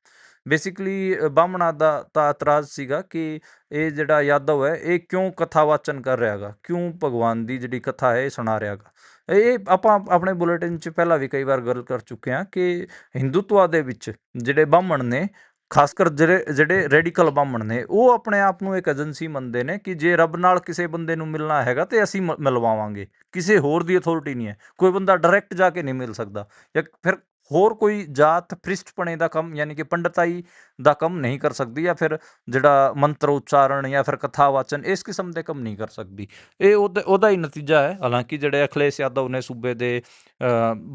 ਬੇਸਿਕਲੀ ਬਾਹਮਣਾ ਦਾ ਤਾਂ ਇਤਰਾਜ਼ ਸੀਗਾ ਕਿ ਇਹ ਜਿਹੜਾ ਯਾਦਵ ਹੈ ਇਹ ਕਿਉਂ ਕਥਾਵਾਚਨ ਕਰ ਰਿਹਾ ਗਾ, ਕਿਉਂ ਭਗਵਾਨ ਦੀ ਜਿਹੜੀ ਕਥਾ ਹੈ ਇਹ ਸੁਣਾ ਰਿਹਾ ਗਾ। ਇਹ ਆਪਾਂ ਆਪਣੇ ਬੁਲੇਟਿਨ 'ਚ ਪਹਿਲਾਂ ਵੀ ਕਈ ਵਾਰ ਗੱਲ ਕਰ ਚੁੱਕੇ ਹਾਂ ਕਿ ਹਿੰਦੂਤਵਾ ਦੇ ਵਿੱਚ ਜਿਹੜੇ ਬਾਹਮਣ ਨੇ, ਖਾਸ ਕਰ ਜਿਹੜੇ ਰੈਡੀਕਲ ਬਾਹਮਣ ਨੇ, ਉਹ ਆਪਣੇ ਆਪ ਨੂੰ ਇੱਕ ਏਜੰਸੀ ਮੰਨਦੇ ਨੇ ਕਿ ਜੇ ਰੱਬ ਨਾਲ ਕਿਸੇ ਬੰਦੇ ਨੂੰ ਮਿਲਣਾ ਹੈਗਾ ਤੇ ਅਸੀਂ ਮਿਲਵਾਵਾਂਗੇ, ਕਿਸੇ ਹੋਰ ਦੀ ਅਥਾਰਟੀ ਨਹੀਂ ਹੈ। ਕੋਈ ਬੰਦਾ ਡਾਇਰੈਕਟ ਜਾ ਕੇ ਨਹੀਂ ਮਿਲ ਸਕਦਾ, ਜਾਂ ਫਿਰ ਹੋਰ ਕੋਈ ਜਾਤ ਫਰਿਸ਼ਟਪਣੇ ਦਾ ਕੰਮ ਯਾਨੀ ਕਿ ਪੰਡਤਾਈ ਦਾ ਕੰਮ ਨਹੀਂ ਕਰ ਸਕਦੀ, ਜਾਂ ਫਿਰ ਜਿਹੜਾ ਮੰਤਰ ਉਚਾਰਨ ਜਾਂ ਫਿਰ ਕਥਾ ਵਾਚਨ ਇਸ ਕਿਸਮ ਦੇ ਕੰਮ ਨਹੀਂ ਕਰ ਸਕਦੀ। ਇਹ ਉਹਦਾ ਹੀ ਨਤੀਜਾ ਹੈ। ਹਾਲਾਂਕਿ ਜਿਹੜੇ ਅਖਿਲੇਸ਼ ਯਾਦਵ ਨੇ ਸੂਬੇ ਦੇ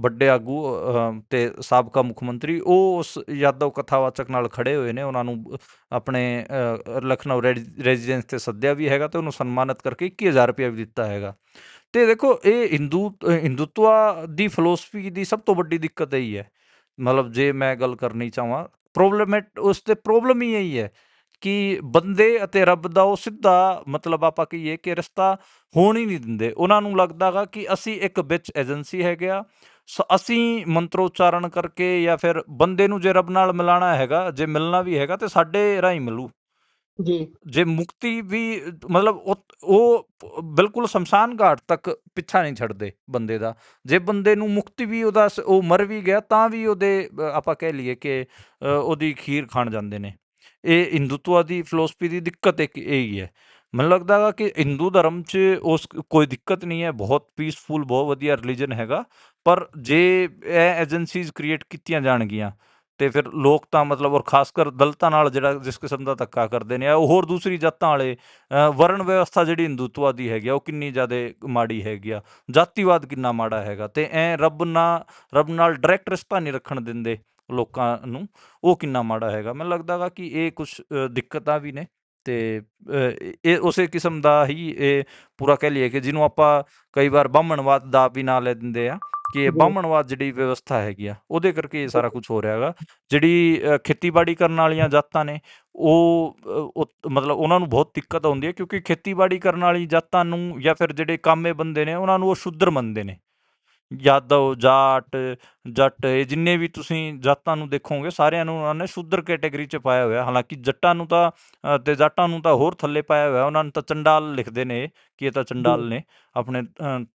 ਵੱਡੇ ਆਗੂ ਤੇ ਸਾਬਕਾ ਮੁੱਖ ਮੰਤਰੀ, ਉਹ ਉਸ ਯਾਦਵ ਕਥਾਵਾਚਕ ਨਾਲ ਖੜੇ ਹੋਏ ਨੇ। ਉਹਨਾਂ ਨੂੰ ਆਪਣੇ ਲਖਨਊ ਰੈਜ਼ੀਡੈਂਸ ਤੇ ਸੱਦਿਆ ਵੀ ਹੈਗਾ ਤੇ ਉਹਨੂੰ ਸਨਮਾਨਿਤ ਕਰਕੇ 21,000 ਰੁਪਇਆ ਵੀ ਦਿੱਤਾ ਹੈਗਾ। ਤੇ ਦੇਖੋ, ਇਹ ਹਿੰਦੂਤਵਾ ਦੀ ਫਿਲੋਸਫੀ ਦੀ ਸਭ ਤੋਂ ਵੱਡੀ ਦਿੱਕਤ ਇਹੀ ਹੈ। ਮਤਲਬ ਜੇ ਮੈਂ ਗੱਲ ਕਰਨੀ ਚਾਹਾਂ, ਉਸ ਤੇ ਪ੍ਰੋਬਲਮ ਹੀ ਇਹੀ ਹੈ ਕਿ ਬੰਦੇ ਅਤੇ ਰੱਬ ਦਾ ਉਹ ਸਿੱਧਾ ਮਤਲਬ ਆਪਾਂ ਕਹੀਏ ਕਿ ਰਿਸ਼ਤਾ ਹੋਣ ਹੀ ਨਹੀਂ ਦਿੰਦੇ। ਉਹਨਾਂ ਨੂੰ ਲੱਗਦਾ ਗਾ ਕਿ ਅਸੀਂ ਇੱਕ ਵਿੱਚ ਏਜੰਸੀ ਹੈਗੇ ਆ, ਅਸੀਂ ਮੰਤਰੋਚਾਰਨ ਕਰਕੇ ਜਾਂ ਫਿਰ ਬੰਦੇ ਨੂੰ ਜੇ ਰੱਬ ਨਾਲ ਮਿਲਾਣਾ ਹੈਗਾ, ਜੇ ਮਿਲਣਾ ਵੀ ਹੈਗਾ ਤੇ ਸਾਡੇ ਰਾਹੀਂ ਮਿਲੂ। ਜੀ ਜੇ ਮੁਕਤੀ ਵੀ ਮਤਲਬ ਉਹ ਬਿਲਕੁਲ ਸ਼ਮਸ਼ਾਨ ਘਾਟ ਤੱਕ ਪਿੱਛਾ ਨਹੀਂ ਛੱਡਦੇ ਬੰਦੇ ਦਾ। ਜੇ ਬੰਦੇ ਨੂੰ ਮੁਕਤੀ ਵੀ ਉਹ ਮਰ ਵੀ ਗਿਆ ਤਾਂ ਵੀ ਉਹਦੇ ਆਪਾਂ ਕਹਿ ਲਈਏ ਕਿ ਉਹਦੀ ਖੀਰ ਖਾਣ ਜਾਂਦੇ ਨੇ। ਇਹ ਹਿੰਦੂਤਵਾ ਦੀ ਫਿਲੋਸਫੀ ਦੀ ਦਿੱਕਤ ਇੱਕ ਇਹ ਹੀ ਹੈ। ਮੈਨੂੰ ਲੱਗਦਾ ਗਾ ਕਿ ਹਿੰਦੂ ਧਰਮ 'ਚ ਕੋਈ ਦਿੱਕਤ ਨਹੀਂ ਹੈ, ਬਹੁਤ ਪੀਸਫੁਲ, ਬਹੁਤ ਵਧੀਆ ਰਿਲੀਜਨ ਹੈਗਾ। ਪਰ ਜੇ ਇਹ ਏਜੰਸੀਜ਼ ਕ੍ਰੀਏਟ ਕੀਤੀਆਂ ਜਾਣਗੀਆਂ ਤੇ ਫਿਰ ਲੋਕ ਤਾਂ ਮਤਲਬ, ਔਰ ਖਾਸ ਕਰ ਦਲਿਤਾਂ ਨਾਲ ਜਿਹੜਾ ਜਿਸ ਕਿਸਮ ਦਾ ਧੱਕਾ ਕਰਦੇ ਨੇ, ਉਹ ਹੋਰ ਦੂਸਰੀ ਜਾਤਾਂ ਵਾਲੇ, ਵਰਨ ਵਿਵਸਥਾ ਜਿਹੜੀ ਹਿੰਦੂਤਵਾ ਦੀ ਹੈਗੀ ਆ ਉਹ ਕਿੰਨੀ ਜ਼ਿਆਦਾ ਮਾੜੀ ਹੈਗੀ ਆ, ਜਾਤੀਵਾਦ ਕਿੰਨਾ ਮਾੜਾ ਹੈਗਾ, ਤੇ ਰੱਬ ਨਾਲ ਡਾਇਰੈਕਟ ਰਿਸ਼ਤਾ ਨਹੀਂ ਰੱਖਣ ਦਿੰਦੇ ਲੋਕਾਂ ਨੂੰ, ਉਹ ਕਿੰਨਾ ਮਾੜਾ ਹੈਗਾ। ਮੈਨੂੰ ਲੱਗਦਾ ਗਾ ਕਿ ਇਹ ਕੁਛ ਦਿੱਕਤਾਂ ਵੀ ਨੇ ਤੇ ਇਹ ਉਸੇ ਕਿਸਮ ਦਾ ਹੀ ਇਹ ਪੂਰਾ ਕਹਿ ਲਈਏ ਕਿ ਜਿਹਨੂੰ ਆਪਾਂ ਕਈ ਵਾਰ ਬਾਹਮਣਵਾਦ ਦਾ ਵੀ ਨਾਂ ਲੈ ਦਿੰਦੇ ਆ ਕਿ ਇਹ ਜੀ ਬਾਹਮਣਵਾਦ ਜਿਹੜੀ ਵਿਵਸਥਾ ਹੈਗੀ ਆ ਉਹਦੇ ਕਰਕੇ ਇਹ ਸਾਰਾ ਕੁਝ ਹੋ ਰਿਹਾ ਹੈਗਾ। ਜਿਹੜੀ ਖੇਤੀਬਾੜੀ ਕਰਨ ਵਾਲੀਆਂ ਜਾਤਾਂ ਨੇ, ਉਹ ਮਤਲਬ ਉਹਨਾਂ ਨੂੰ ਬਹੁਤ ਦਿੱਕਤ ਆਉਂਦੀ ਹੈ ਕਿਉਂਕਿ ਖੇਤੀਬਾੜੀ ਕਰਨ ਵਾਲੀ ਜਾਤਾਂ ਨੂੰ ਜਾਂ ਫਿਰ ਜਿਹੜੇ ਕਾਮੇ ਬੰਦੇ ਨੇ ਉਹਨਾਂ ਨੂੰ ਉਹ ਸ਼ੂਦਰ ਮੰਨਦੇ ਨੇ। ਯਾਦਵ, ਜੱਟ, ਇਹ ਜਿੰਨੇ ਵੀ ਤੁਸੀਂ ਜਾਤਾਂ ਨੂੰ ਦੇਖੋਗੇ ਸਾਰਿਆਂ ਨੂੰ ਉਹਨਾਂ ਨੇ ਸ਼ੂਦਰ ਕੈਟੇਗਰੀ 'ਚ ਪਾਇਆ ਹੋਇਆ। ਹਾਲਾਂਕਿ ਜੱਟਾਂ ਨੂੰ ਤਾਂ ਤੇ ਜਾਟਾਂ ਨੂੰ ਤਾਂ ਹੋਰ ਥੱਲੇ ਪਾਇਆ ਹੋਇਆ। ਉਹਨਾਂ ਨੂੰ ਤਾਂ ਚੰਡਾਲ ਲਿਖਦੇ ਨੇ ਕਿ ਇਹ ਤਾਂ ਜੀ ਚੰਡਾਲ ਨੇ ਆਪਣੇ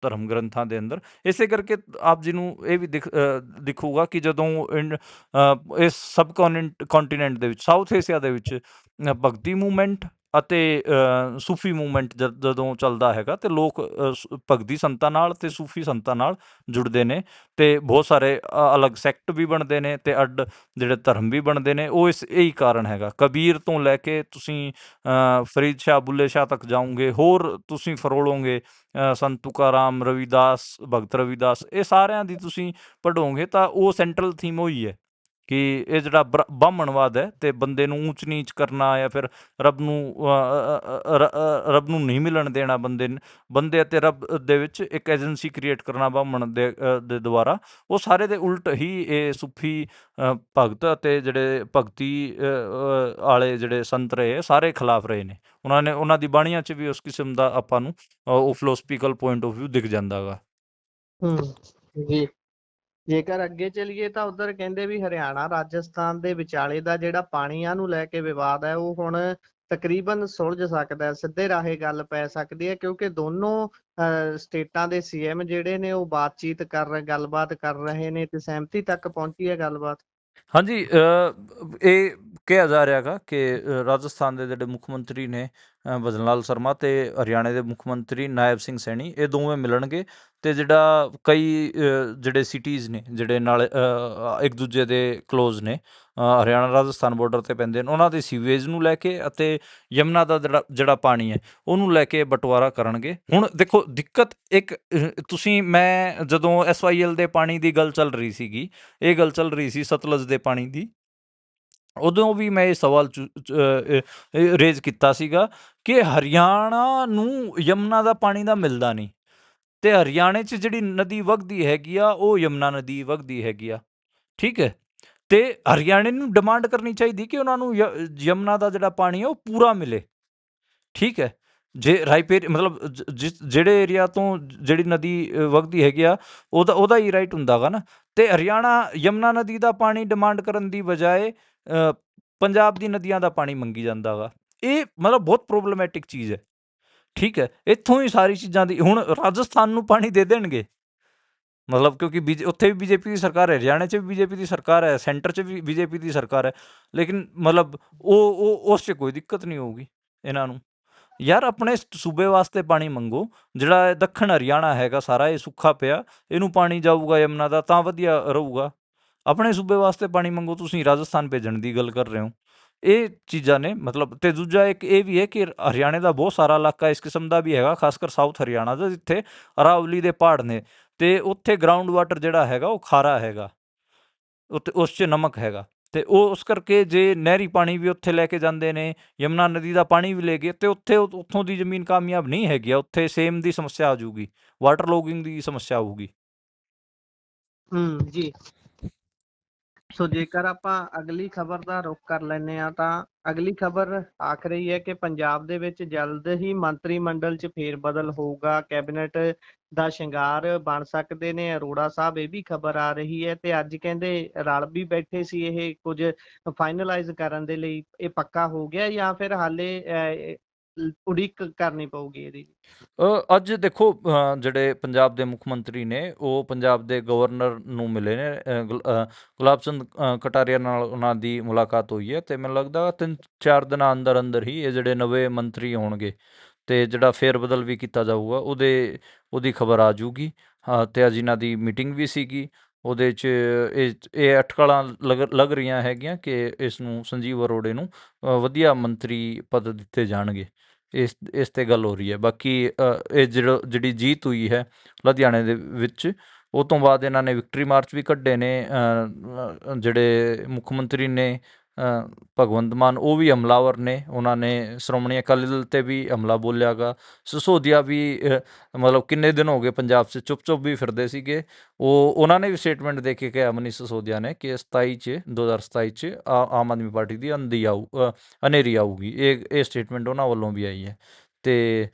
ਧਰਮ ਗ੍ਰੰਥਾਂ ਦੇ ਅੰਦਰ। ਇਸੇ ਕਰਕੇ ਆਪ ਜੀ ਨੂੰ ਇਹ ਵੀ ਦਿਖੂਗਾ ਕਿ ਜਦੋਂ ਇਸ ਸਬ ਕੰਟੀਨੈਂਟ ਦੇ ਵਿੱਚ, ਸਾਊਥ ਏਸ਼ੀਆ ਦੇ ਵਿੱਚ ਭਗਤੀ ਮੂਵਮੈਂਟ ਅਤੇ ਸੂਫੀ ਮੂਵਮੈਂਟ ਜਦੋਂ ਚੱਲਦਾ ਹੈਗਾ ਤੇ ਲੋਕ ਭਗਤੀ ਸੰਤਾਂ ਨਾਲ ਤੇ ਸੂਫੀ ਸੰਤਾਂ ਨਾਲ ਜੁੜਦੇ ਨੇ ਤੇ ਬਹੁਤ ਸਾਰੇ ਅਲੱਗ ਸੈਕਟ ਵੀ ਬਣਦੇ ਨੇ ਤੇ ਅੱਡ ਜਿਹੜੇ ਧਰਮ ਵੀ ਬਣਦੇ ਨੇ। ਉਹ ਇਹੀ ਕਾਰਨ ਹੈਗਾ। ਕਬੀਰ ਤੋਂ ਲੈ ਕੇ ਤੁਸੀਂ ਫਰੀਦ ਸ਼ਾਹ, ਬੁੱਲੇ ਸ਼ਾਹ ਤੱਕ ਜਾਓਗੇ, ਹੋਰ ਤੁਸੀਂ ਫਰੋਲੋਗੇ ਸੰਤ ਤੁਕਾਰਾਮ, ਰਵਿਦਾਸ, ਭਗਤ ਰਵਿਦਾਸ, ਇਹ ਸਾਰਿਆਂ ਦੀ ਤੁਸੀਂ ਪੜ੍ਹੋਗੇ ਤਾਂ ਉਹ ਸੈਂਟਰਲ ਥੀਮ ਉਹੀ ਹੈ ਕਿ ਇਹ ਜਿਹੜਾ ਬਾਹਮਣਵਾਦ ਹੈ ਤੇ ਬੰਦੇ ਨੂੰ ਊਚ ਨੀਚ ਕਰਨਾ ਜਾਂ ਫਿਰ ਰੱਬ ਨੂੰ ਨਹੀਂ ਮਿਲਣ ਦੇਣਾ, ਬੰਦੇ ਅਤੇ ਰੱਬ ਦੇ ਵਿੱਚ ਇੱਕ ਏਜੰਸੀ ਕ੍ਰੀਏਟ ਕਰਨਾ ਬਾਹਮਣ ਦੇ ਦੁਆਰਾ, ਉਹ ਸਾਰੇ ਦੇ ਉਲਟ ਹੀ ਇਹ ਸੂਫੀ ਭਗਤ ਅਤੇ ਜਿਹੜੇ ਭਗਤੀ ਵਾਲੇ ਜਿਹੜੇ ਸੰਤ ਰਹੇ ਸਾਰੇ ਖਿਲਾਫ ਰਹੇ ਨੇ। ਉਹਨਾਂ ਦੀ ਬਾਣੀਆਂ 'ਚ ਵੀ ਉਸ ਕਿਸਮ ਦਾ ਆਪਾਂ ਨੂੰ ਉਹ ਫਿਲੋਸਫੀਕਲ ਪੁਆਇੰਟ ਆਫ ਵਿਊ ਦਿਖ ਜਾਂਦਾ ਗਾ। ਜੀ ਜੇਕਰ ਅੱਗੇ ਚਲੀਏ ਤਾਂ ਉਧਰ ਕਹਿੰਦੇ ਵੀ ਹਰਿਆਣਾ ਰਾਜਸਥਾਨ ਦੇ ਵਿਚਾਲੇ ਦਾ ਜਿਹੜਾ ਪਾਣੀਆਂ ਨੂੰ ਲੈ ਕੇ ਵਿਵਾਦ ਹੈ ਉਹ ਹੁਣ ਤਕਰੀਬਨ ਸੁਲਝ ਸਕਦਾ ਹੈ, ਸਿੱਧੇ ਰਾਹੇ ਗੱਲ ਪੈ ਸਕਦੀ ਹੈ ਕਿਉਂਕਿ ਦੋਨੋਂ ਸਟੇਟਾਂ ਦੇ ਸੀਐਮ ਜਿਹੜੇ ਨੇ ਉਹ ਗੱਲਬਾਤ ਕਰ ਰਹੇ ਨੇ ਤੇ ਸਹਿਮਤੀ ਤੱਕ ਪਹੁੰਚੀ ਹੈ ਗੱਲਬਾਤ। ਹਾਂਜੀ, ਇਹ ਕਿਹਾ ਜਾ ਰਿਹਾ ਗਾ ਕਿ ਰਾਜਸਥਾਨ ਦੇ ਜਿਹੜੇ ਮੁੱਖ ਮੰਤਰੀ ਨੇ ਭਜਨ ਲਾਲ ਸ਼ਰਮਾ ਤੇ ਹਰਿਆਣੇ ਦੇ ਮੁੱਖ ਮੰਤਰੀ ਨਾਇਬ ਸਿੰਘ ਸੈਣੀ, ਇਹ ਦੋਵੇਂ ਮਿਲਣਗੇ ਤੇ ਜਿਹੜਾ ਕਈ ਜਿਹੜੇ ਸਿਟੀਜ਼ ਨੇ ਜਿਹੜੇ ਨਾਲ ਇੱਕ ਦੂਜੇ ਦੇ ਕਲੋਜ਼ ਨੇ, ਹਰਿਆਣਾ ਰਾਜਸਥਾਨ ਬਾਰਡਰ ਤੇ ਪੈਂਦੇ ਨੇ, ਉਹਨਾਂ ਦੇ ਸੀਵੇਜ ਨੂੰ ਲੈ ਕੇ ਅਤੇ ਯਮੁਨਾ ਦਾ ਜਿਹੜਾ ਪਾਣੀ ਹੈ ਉਹਨੂੰ ਲੈ ਕੇ ਬਟਵਾਰਾ ਕਰਨਗੇ। ਹੁਣ ਦੇਖੋ, ਦਿੱਕਤ ਇੱਕ ਮੈਂ ਜਦੋਂ SYL ਦੇ ਪਾਣੀ ਦੀ ਗੱਲ ਚੱਲ ਰਹੀ ਸੀਗੀ, ਇਹ ਗੱਲ ਚੱਲ ਰਹੀ ਸੀ ਸਤਲੁਜ ਦੇ ਪਾਣੀ ਦੀ, ਉਦੋਂ ਵੀ ਮੈਂ ਇਹ ਸਵਾਲ ਰੇਜ਼ ਕੀਤਾ ਸੀਗਾ ਕਿ ਹਰਿਆਣਾ ਨੂੰ ਯਮੁਨਾ ਦਾ ਪਾਣੀ ਦਾ ਮਿਲਦਾ ਨਹੀਂ ਤੇ ਹਰਿਆਣੇ 'ਚ ਜਿਹੜੀ ਨਦੀ ਵਗਦੀ ਹੈਗੀ ਆ ਉਹ ਯਮੁਨਾ ਨਦੀ ਵਗਦੀ ਹੈਗੀ ਆ, ਠੀਕ ਹੈ। ਤੇ ਹਰਿਆਣੇ ਨੂੰ ਡਿਮਾਂਡ ਕਰਨੀ ਚਾਹੀਦੀ ਕਿ ਉਹਨਾਂ ਨੂੰ ਯਮੁਨਾ ਦਾ ਜਿਹੜਾ ਪਾਣੀ ਹੈ ਉਹ ਪੂਰਾ ਮਿਲੇ, ਠੀਕ ਹੈ। ਜੇ ਰਾਈਪੇਰ ਮਤਲਬ ਜਿਹੜੇ ਏਰੀਆ ਤੋਂ ਜਿਹੜੀ ਨਦੀ ਵਗਦੀ ਹੈਗੀ ਆ ਉਹਦਾ ਹੀ ਰਾਈਟ ਹੁੰਦਾ ਗਾ ਨਾ। ਤੇ ਹਰਿਆਣਾ ਯਮੁਨਾ ਨਦੀ ਦਾ ਪਾਣੀ ਡਿਮਾਂਡ ਕਰਨ ਦੀ ਬਜਾਏ ਪੰਜਾਬ ਦੀ ਨਦੀਆਂ ਦਾ ਪਾਣੀ ਮੰਗੀ ਜਾਂਦਾ ਗਾ। ਇਹ ਮਤਲਬ ਬਹੁਤ ਪ੍ਰੋਬਲਮੈਟਿਕ ਚੀਜ਼ ਹੈ। ਠੀਕ ਹੈ, ਇੱਥੋਂ ਹੀ ਸਾਰੀ ਚੀਜ਼ਾਂ ਦੀ ਹੁਣ ਰਾਜਸਥਾਨ ਨੂੰ ਪਾਣੀ ਦੇ ਦੇਣਗੇ ਮਤਲਬ, ਕਿਉਂਕਿ ਉੱਥੇ ਵੀ ਬੀਜੇਪੀ ਦੀ ਸਰਕਾਰ ਹੈ, ਹਰਿਆਣੇ 'ਚ ਵੀ ਬੀਜੇਪੀ ਦੀ ਸਰਕਾਰ ਹੈ, ਸੈਂਟਰ 'ਚ ਵੀ ਬੀਜੇਪੀ ਦੀ ਸਰਕਾਰ ਹੈ, ਲੇਕਿਨ ਮਤਲਬ ਉਹ ਉਸ 'ਚ ਕੋਈ ਦਿੱਕਤ ਨਹੀਂ ਹੋਊਗੀ ਇਹਨਾਂ ਨੂੰ। ਯਾਰ ਆਪਣੇ ਸੂਬੇ ਵਾਸਤੇ ਪਾਣੀ ਮੰਗੋ। ਜਿਹੜਾ ਦੱਖਣ ਹਰਿਆਣਾ ਹੈਗਾ ਸਾਰਾ ਇਹ ਸੁੱਕਾ ਪਿਆ, ਇਹਨੂੰ ਪਾਣੀ ਜਾਊਗਾ ਯਮੁਨਾ ਦਾ ਤਾਂ ਵਧੀਆ ਰਹੂਗਾ। ਆਪਣੇ ਸੂਬੇ ਵਾਸਤੇ ਪਾਣੀ ਮੰਗੋ, ਤੁਸੀਂ ਰਾਜਸਥਾਨ ਭੇਜਣ ਦੀ ਗੱਲ ਕਰ ਰਹੇ ਹੋ। ਇਹ ਚੀਜ਼ਾਂ ਨੇ ਮਤਲਬ। ਤੇ ਦੂਜਾ ਇੱਕ ਇਹ ਵੀ ਹੈ ਕਿ ਹਰਿਆਣੇ ਦਾ ਬਹੁਤ ਸਾਰਾ ਇਲਾਕਾ ਇਸ ਕਿਸਮ ਦਾ ਵੀ ਹੈਗਾ, ਖਾਸ ਕਰ ਸਾਊਥ ਹਰਿਆਣਾ ਦਾ, ਜਿੱਥੇ ਅਰਾਵਲੀ ਦੇ ਪਹਾੜ ਨੇ ਤੇ ਉੱਥੇ ਗਰਾਊਂਡ ਵਾਟਰ ਜਿਹੜਾ ਹੈਗਾ ਉਹ ਖਾਰਾ ਹੈਗਾ, ਉੱਥੇ ਉਸ 'ਚ ਨਮਕ ਹੈਗਾ। ਤੇ ਉਹ ਉਸ ਕਰਕੇ ਜੇ ਨਹਿਰੀ ਪਾਣੀ ਵੀ ਉੱਥੇ ਲੈ ਕੇ ਜਾਂਦੇ ਨੇ, ਯਮੁਨਾ ਨਦੀ ਦਾ ਪਾਣੀ ਵੀ ਲੈ ਗਏ, ਤੇ ਉੱਥੇ ਉੱਥੋਂ ਦੀ ਜ਼ਮੀਨ ਕਾਮਯਾਬ ਨਹੀਂ ਹੈਗੀ ਆ, ਉੱਥੇ ਸੇਮ ਦੀ ਸਮੱਸਿਆ ਆ ਜਾਊਗੀ, ਵਾਟਰ ਲੋਗਿੰਗ ਦੀ ਸਮੱਸਿਆ ਆਊਗੀ। ਜੀ। ਸੋ ਜੇਕਰ ਆਪਾਂ ਅਗਲੀ ਖਬਰ ਦਾ ਰੁਖ ਕਰ ਲੈਂਦੇ ਹਾਂ ਤਾਂ ਅਗਲੀ ਖਬਰ ਆਖ ਰਹੀ ਹੈ ਕਿ ਪੰਜਾਬ ਦੇ ਵਿੱਚ ਜਲਦ ਹੀ ਮੰਤਰੀ ਮੰਡਲ 'ਚ ਫੇਰਬਦਲ ਹੋਊਗਾ, ਕੈਬਨਿਟ ਦਾ ਸ਼ਿੰਗਾਰ ਬਣ ਸਕਦੇ ਨੇ ਅਰੋੜਾ ਸਾਹਿਬ। ਇਹ ਵੀ ਖਬਰ ਆ ਰਹੀ ਹੈ ਤੇ ਅੱਜ ਕਹਿੰਦੇ ਰਲ ਵੀ ਬੈਠੇ ਸੀ ਇਹ ਕੁਝ ਫਾਈਨਲਾਈਜ਼ ਕਰਨ ਦੇ ਲਈ। ਇਹ ਪੱਕਾ ਹੋ ਗਿਆ ਜਾਂ ਫਿਰ ਹਾਲੇ ਉਡੀਕ ਕਰਨੀ ਪਊਗੀ ਇਹਦੀ? ਅੱਜ ਦੇਖੋ, ਜਿਹੜੇ ਪੰਜਾਬ ਦੇ ਮੁੱਖ ਮੰਤਰੀ ਨੇ ਉਹ ਪੰਜਾਬ ਦੇ ਗਵਰਨਰ ਨੂੰ ਮਿਲੇ ਨੇ, ਗੁਲਾਬ ਚੰਦ ਕਟਾਰੀਆ ਨਾਲ ਉਹਨਾਂ ਦੀ ਮੁਲਾਕਾਤ ਹੋਈ ਹੈ। ਤੇ ਮੈਨੂੰ ਲੱਗਦਾ 3-4 ਦਿਨਾਂ ਅੰਦਰ ਅੰਦਰ ਹੀ ਇਹ ਜਿਹੜੇ ਨਵੇਂ ਮੰਤਰੀ ਹੋਣਗੇ ਤੇ ਜਿਹੜਾ ਫੇਰ ਬਦਲ ਵੀ ਕੀਤਾ ਜਾਊਗਾ ਉਹਦੀ ਖਬਰ ਆ ਜੂਗੀ। ਤੇ ਅੱਜ ਇਹਨਾਂ ਦੀ ਮੀਟਿੰਗ ਵੀ ਸੀਗੀ, ਉਹਦੇ 'ਚ ਇਹ ਅਟਕਲਾਂ ਲੱਗ ਰਹੀਆਂ ਹੈਗੀਆਂ ਕਿ ਇਸ ਨੂੰ ਸੰਜੀਵ ਅਰੋੜੇ ਨੂੰ ਵਧੀਆ ਮੰਤਰੀ ਪਦ ਦਿੱਤੇ ਜਾਣਗੇ। ਇਸ 'ਤੇ ਗੱਲ ਹੋ ਰਹੀ ਹੈ। ਬਾਕੀ ਇਹ ਜਿਹੜੀ ਜੀਤ ਹੋਈ ਹੈ ਲੁਧਿਆਣੇ ਦੇ ਵਿੱਚ, ਉਹ ਤੋਂ ਬਾਅਦ ਇਹਨਾਂ ਨੇ ਵਿਕਟਰੀ ਮਾਰਚ ਵੀ ਕੱਢੇ ਨੇ। ਜਿਹੜੇ ਮੁੱਖ ਮੰਤਰੀ ਨੇ ਭਗਵੰਤ ਮਾਨ, ਉਹ ਵੀ ਹਮਲਾਵਰ ਨੇ, ਉਹਨਾਂ ਨੇ ਸ਼੍ਰੋਮਣੀ ਅਕਾਲੀ ਦਲ 'ਤੇ ਵੀ ਹਮਲਾ ਬੋਲਿਆ ਗਾ। ਸਿਸੋਦੀਆ ਵੀ ਮਤਲਬ ਕਿੰਨੇ ਦਿਨ ਹੋ ਗਏ ਪੰਜਾਬ 'ਚ ਚੁੱਪ ਵੀ ਫਿਰਦੇ ਸੀਗੇ, ਉਹਨਾਂ ਨੇ ਵੀ ਸਟੇਟਮੈਂਟ ਦੇ ਕੇ ਕਿਹਾ, ਮਨੀਸ਼ ਸਿਸੋਦੀਆ ਨੇ, ਕਿ 2027 'ਚ ਆਮ ਆਦਮੀ ਪਾਰਟੀ ਦੀ ਹਨੇਰੀ ਆਊਗੀ। ਇਹ ਸਟੇਟਮੈਂਟ ਉਹਨਾਂ ਵੱਲੋਂ ਵੀ ਆਈ ਹੈ। ਤੇ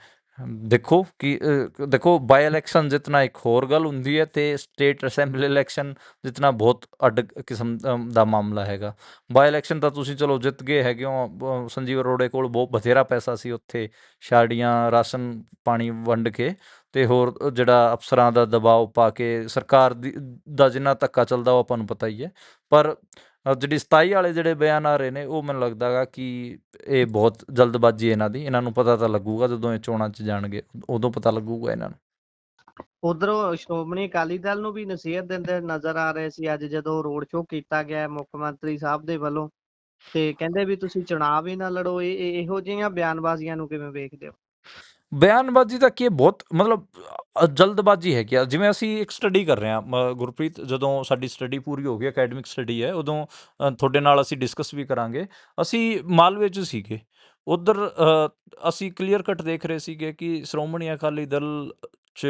ਦੇਖੋ ਬਾਈ ਇਲੈਕਸ਼ਨ ਜਿੱਤਣਾ ਇੱਕ ਹੋਰ ਗੱਲ ਹੁੰਦੀ ਹੈ ਤੇ ਸਟੇਟ ਅਸੈਂਬਲੀ ਇਲੈਕਸ਼ਨ ਜਿੱਤਣਾ ਬਹੁਤ ਅੱਡ ਕਿਸਮ ਦਾ ਮਾਮਲਾ ਹੈਗਾ। ਬਾਈ ਇਲੈਕਸ਼ਨ ਤਾਂ ਤੁਸੀਂ ਚਲੋ ਜਿੱਤ ਗਏ ਹੈਗੇ ਹੋ, ਸੰਜੀਵ ਅਰੋੜੇ ਕੋਲ ਬਹੁਤ ਬਥੇਰਾ ਪੈਸਾ ਸੀ, ਉੱਥੇ ਛਾੜੀਆਂ, ਰਾਸ਼ਨ ਪਾਣੀ ਵੰਡ ਕੇ ਤੇ ਹੋਰ ਜਿਹੜਾ ਅਫਸਰਾਂ ਦਾ ਦਬਾਅ ਪਾ ਕੇ ਸਰਕਾਰ ਦਾ ਜਿੰਨਾ ਧੱਕਾ ਚੱਲਦਾ ਉਹ ਆਪਾਂ ਨੂੰ ਪਤਾ ਹੀ ਹੈ। ਪਰ ਜਿਹੜੀ 27 ਵਾਲੇ ਜਿਹੜੇ ਬਿਆਨ ਆ ਰਹੇ ਨੇ, ਉਹ ਮੈਨੂੰ ਲੱਗਦਾ ਗਾ ਕਿ ਇਹ ਬਹੁਤ ਜਲਦਬਾਜ਼ੀ ਇਹਨਾਂ ਦੀ। ਇਹਨਾਂ ਨੂੰ ਪਤਾ ਤਾਂ ਲੱਗੂਗਾ ਜਦੋਂ ਇਹ ਚੋਣਾਂ 'ਚ ਜਾਣਗੇ, ਉਦੋਂ ਪਤਾ ਲੱਗੂਗਾ ਇਹਨਾਂ ਨੂੰ। ਉਧਰੋਂ ਸ਼੍ਰੋਮਣੀ ਅਕਾਲੀ ਦਲ ਨੂੰ ਵੀ ਨਸੀਹਤ ਦਿੰਦੇ ਨਜ਼ਰ ਆ ਰਹੇ ਸੀ ਅੱਜ ਜਦੋਂ ਰੋਡ ਸ਼ੋਅ ਕੀਤਾ ਗਿਆ ਮੁੱਖ ਮੰਤਰੀ ਸਾਹਿਬ ਦੇ ਵੱਲੋਂ, ਤੇ ਕਹਿੰਦੇ ਵੀ ਤੁਸੀਂ ਚੁਣਾਵ ਹੀ ਨਾ ਲੜੋ। ਇਹੋ ਜਿਹੀਆਂ ਬਿਆਨਬਾਜ਼ੀਆਂ ਨੂੰ ਕਿਵੇਂ ਵੇਖਦੇ ਹੋ? ਬਿਆਨਬਾਜ਼ੀ ਤਾਂ ਕੀ ਬਹੁਤ ਮਤਲਬ ਜਲਦਬਾਜ਼ੀ ਹੈਗੀ ਆ। ਜਿਵੇਂ ਅਸੀਂ ਇੱਕ ਸਟੱਡੀ ਕਰ ਰਹੇ ਹਾਂ ਗੁਰਪ੍ਰੀਤ, ਜਦੋਂ ਸਾਡੀ ਸਟੱਡੀ ਪੂਰੀ ਹੋ ਗਈ, ਅਕੈਡਮਿਕ ਸਟੱਡੀ ਹੈ, ਉਦੋਂ ਤੁਹਾਡੇ ਨਾਲ ਅਸੀਂ ਡਿਸਕਸ ਵੀ ਕਰਾਂਗੇ। ਅਸੀਂ ਮਾਲਵੇ 'ਚ ਸੀਗੇ, ਉੱਧਰ ਅਸੀਂ ਕਲੀਅਰ ਕੱਟ ਦੇਖ ਰਹੇ ਸੀਗੇ ਕਿ ਸ਼੍ਰੋਮਣੀ ਅਕਾਲੀ ਦਲ 'ਚ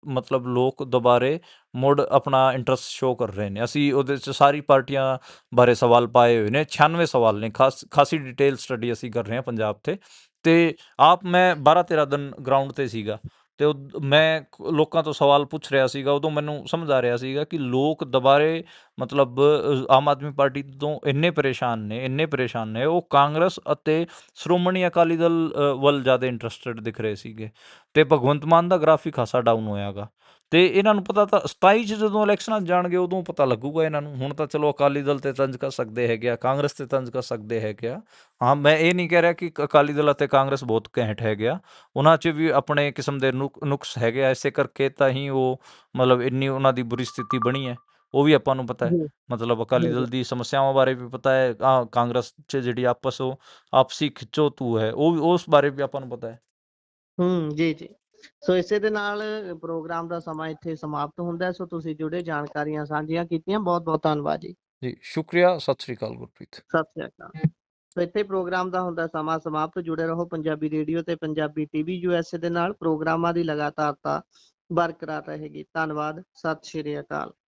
ਮਤਲਬ ਲੋਕ ਦੁਬਾਰੇ ਮੁੜ ਆਪਣਾ ਇੰਟਰਸਟ ਸ਼ੋਅ ਕਰ ਰਹੇ ਨੇ। ਅਸੀਂ ਉਹਦੇ 'ਚ ਸਾਰੀ ਪਾਰਟੀਆਂ ਬਾਰੇ ਸਵਾਲ ਪਾਏ ਹੋਏ ਨੇ, 96 ਸਵਾਲ ਨੇ। ਖਾਸੀ ਡਿਟੇਲ ਸਟੱਡੀ ਅਸੀਂ ਕਰ ਰਹੇ ਹਾਂ ਪੰਜਾਬ 'ਤੇ। ਤੇ ਮੈਂ 12-13 ਦਿਨ ਗਰਾਊਂਡ 'ਤੇ ਸੀਗਾ ਤੇ ਮੈਂ ਲੋਕਾਂ ਤੋਂ ਸਵਾਲ ਪੁੱਛ ਰਿਹਾ ਸੀਗਾ। ਉਦੋਂ ਮੈਨੂੰ ਸਮਝ ਆ ਰਿਹਾ ਸੀਗਾ ਕਿ ਲੋਕ ਦੁਬਾਰੇ ਮਤਲਬ ਆਮ ਆਦਮੀ ਪਾਰਟੀ ਤੋਂ ਇੰਨੇ ਪਰੇਸ਼ਾਨ ਨੇ, ਉਹ ਕਾਂਗਰਸ ਅਤੇ ਸ਼੍ਰੋਮਣੀ ਅਕਾਲੀ ਦਲ ਵੱਲ ਜ਼ਿਆਦਾ ਇੰਟਰਸਟਡ ਦਿਖ ਰਹੇ ਸੀਗੇ। ਤੇ ਭਗਵੰਤ ਮਾਨ ਦਾ ਗ੍ਰਾਫ ਵੀ ਖਾਸਾ ਡਾਊਨ ਹੋਇਆ ਗਾ। ਤੇ ਇਹਨਾਂ ਨੂੰ ਪਤਾ ਤਾਂ 27 'ਚ ਜਦੋਂ ਇਲੈਕਸ਼ਨਾਂ ਜਾਣਗੇ ਉਦੋਂ ਪਤਾ ਲੱਗੂਗਾ ਇਹਨਾਂ ਨੂੰ। ਹੁਣ ਤਾਂ ਚਲੋ ਅਕਾਲੀ ਦਲ 'ਤੇ ਤੰਜ ਕਰ ਸਕਦੇ ਹੈਗੇ ਆ, ਕਾਂਗਰਸ 'ਤੇ ਤੰਜ ਕਰ ਸਕਦੇ ਹੈਗੇ ਆ। ਹਾਂ, ਮੈਂ ਇਹ ਨਹੀਂ ਕਹਿ ਰਿਹਾ ਕਿ ਅਕਾਲੀ ਦਲ ਅਤੇ ਕਾਂਗਰਸ ਬਹੁਤ ਘੈਂਟ ਹੈਗੇ ਆ, ਉਹਨਾਂ 'ਚ ਵੀ ਆਪਣੇ ਕਿਸਮ ਦੇ ਨੁਕਸ ਹੈਗੇ ਆ। ਇਸੇ ਕਰਕੇ ਤਾਂ ਹੀ ਉਹ ਮਤਲਬ ਇੰਨੀ ਉਹਨਾਂ ਦੀ ਬੁਰੀ ਸਥਿਤੀ ਬਣੀ ਹੈ, ਉਹ ਵੀ ਆਪਾਂ ਨੂੰ ਪਤਾ ਹੈ। ਮਤਲਬ ਅਕਾਲੀ ਦਲ ਦੀ ਸਮੱਸਿਆਵਾਂ ਬਾਰੇ ਵੀ ਪਤਾ ਹੈ, ਕਾਂਗਰਸ 'ਚ ਜਿਹੜੀ ਆਪਸੀ ਖਿੱਚੋਤੂ ਹੈ ਉਹ ਉਸ ਬਾਰੇ ਵੀ ਆਪਾਂ ਨੂੰ ਪਤਾ ਹੈ। ਜੀ। ਸੋ ਇਸੇ ਦੇ ਨਾਲ ਪ੍ਰੋਗਰਾਮ ਦਾ ਸਮਾਂ ਇੱਥੇ ਸਮਾਪਤ ਹੁੰਦਾ ਹੈ। ਸੋ ਤੁਸੀਂ ਜੁੜੇ ਜਾਣਕਾਰੀਆਂ ਸਾਂਝੀਆਂ ਕੀਤੀਆਂ, ਬਹੁਤ ਬਹੁਤ ਧੰਨਵਾਦ ਜੀ। ਜੀ ਸ਼ੁਕਰੀਆ, ਸਤਿ ਸ੍ਰੀ ਅਕਾਲ ਗੁਰਪ੍ਰੀਤ। ਸਤਿ ਸ੍ਰੀ ਅਕਾਲ। ਸੋ ਇੱਥੇ ਪ੍ਰੋਗਰਾਮ ਦਾ ਹੁੰਦਾ ਸਮਾਂ ਸਮਾਪਤ। ਜੁੜੇ ਰਹੋ ਪੰਜਾਬੀ ਰੇਡੀਓ ਤੇ ਪੰਜਾਬੀ TV USA ਦੇ ਨਾਲ। ਪ੍ਰੋਗਰਾਮਾਂ ਦੀ ਲਗਾਤਾਰਤਾ ਬਰਕਰਾਰ ਰਹੇਗੀ। ਧੰਨਵਾਦ, ਸਤਿ ਸ੍ਰੀ ਅਕਾਲ।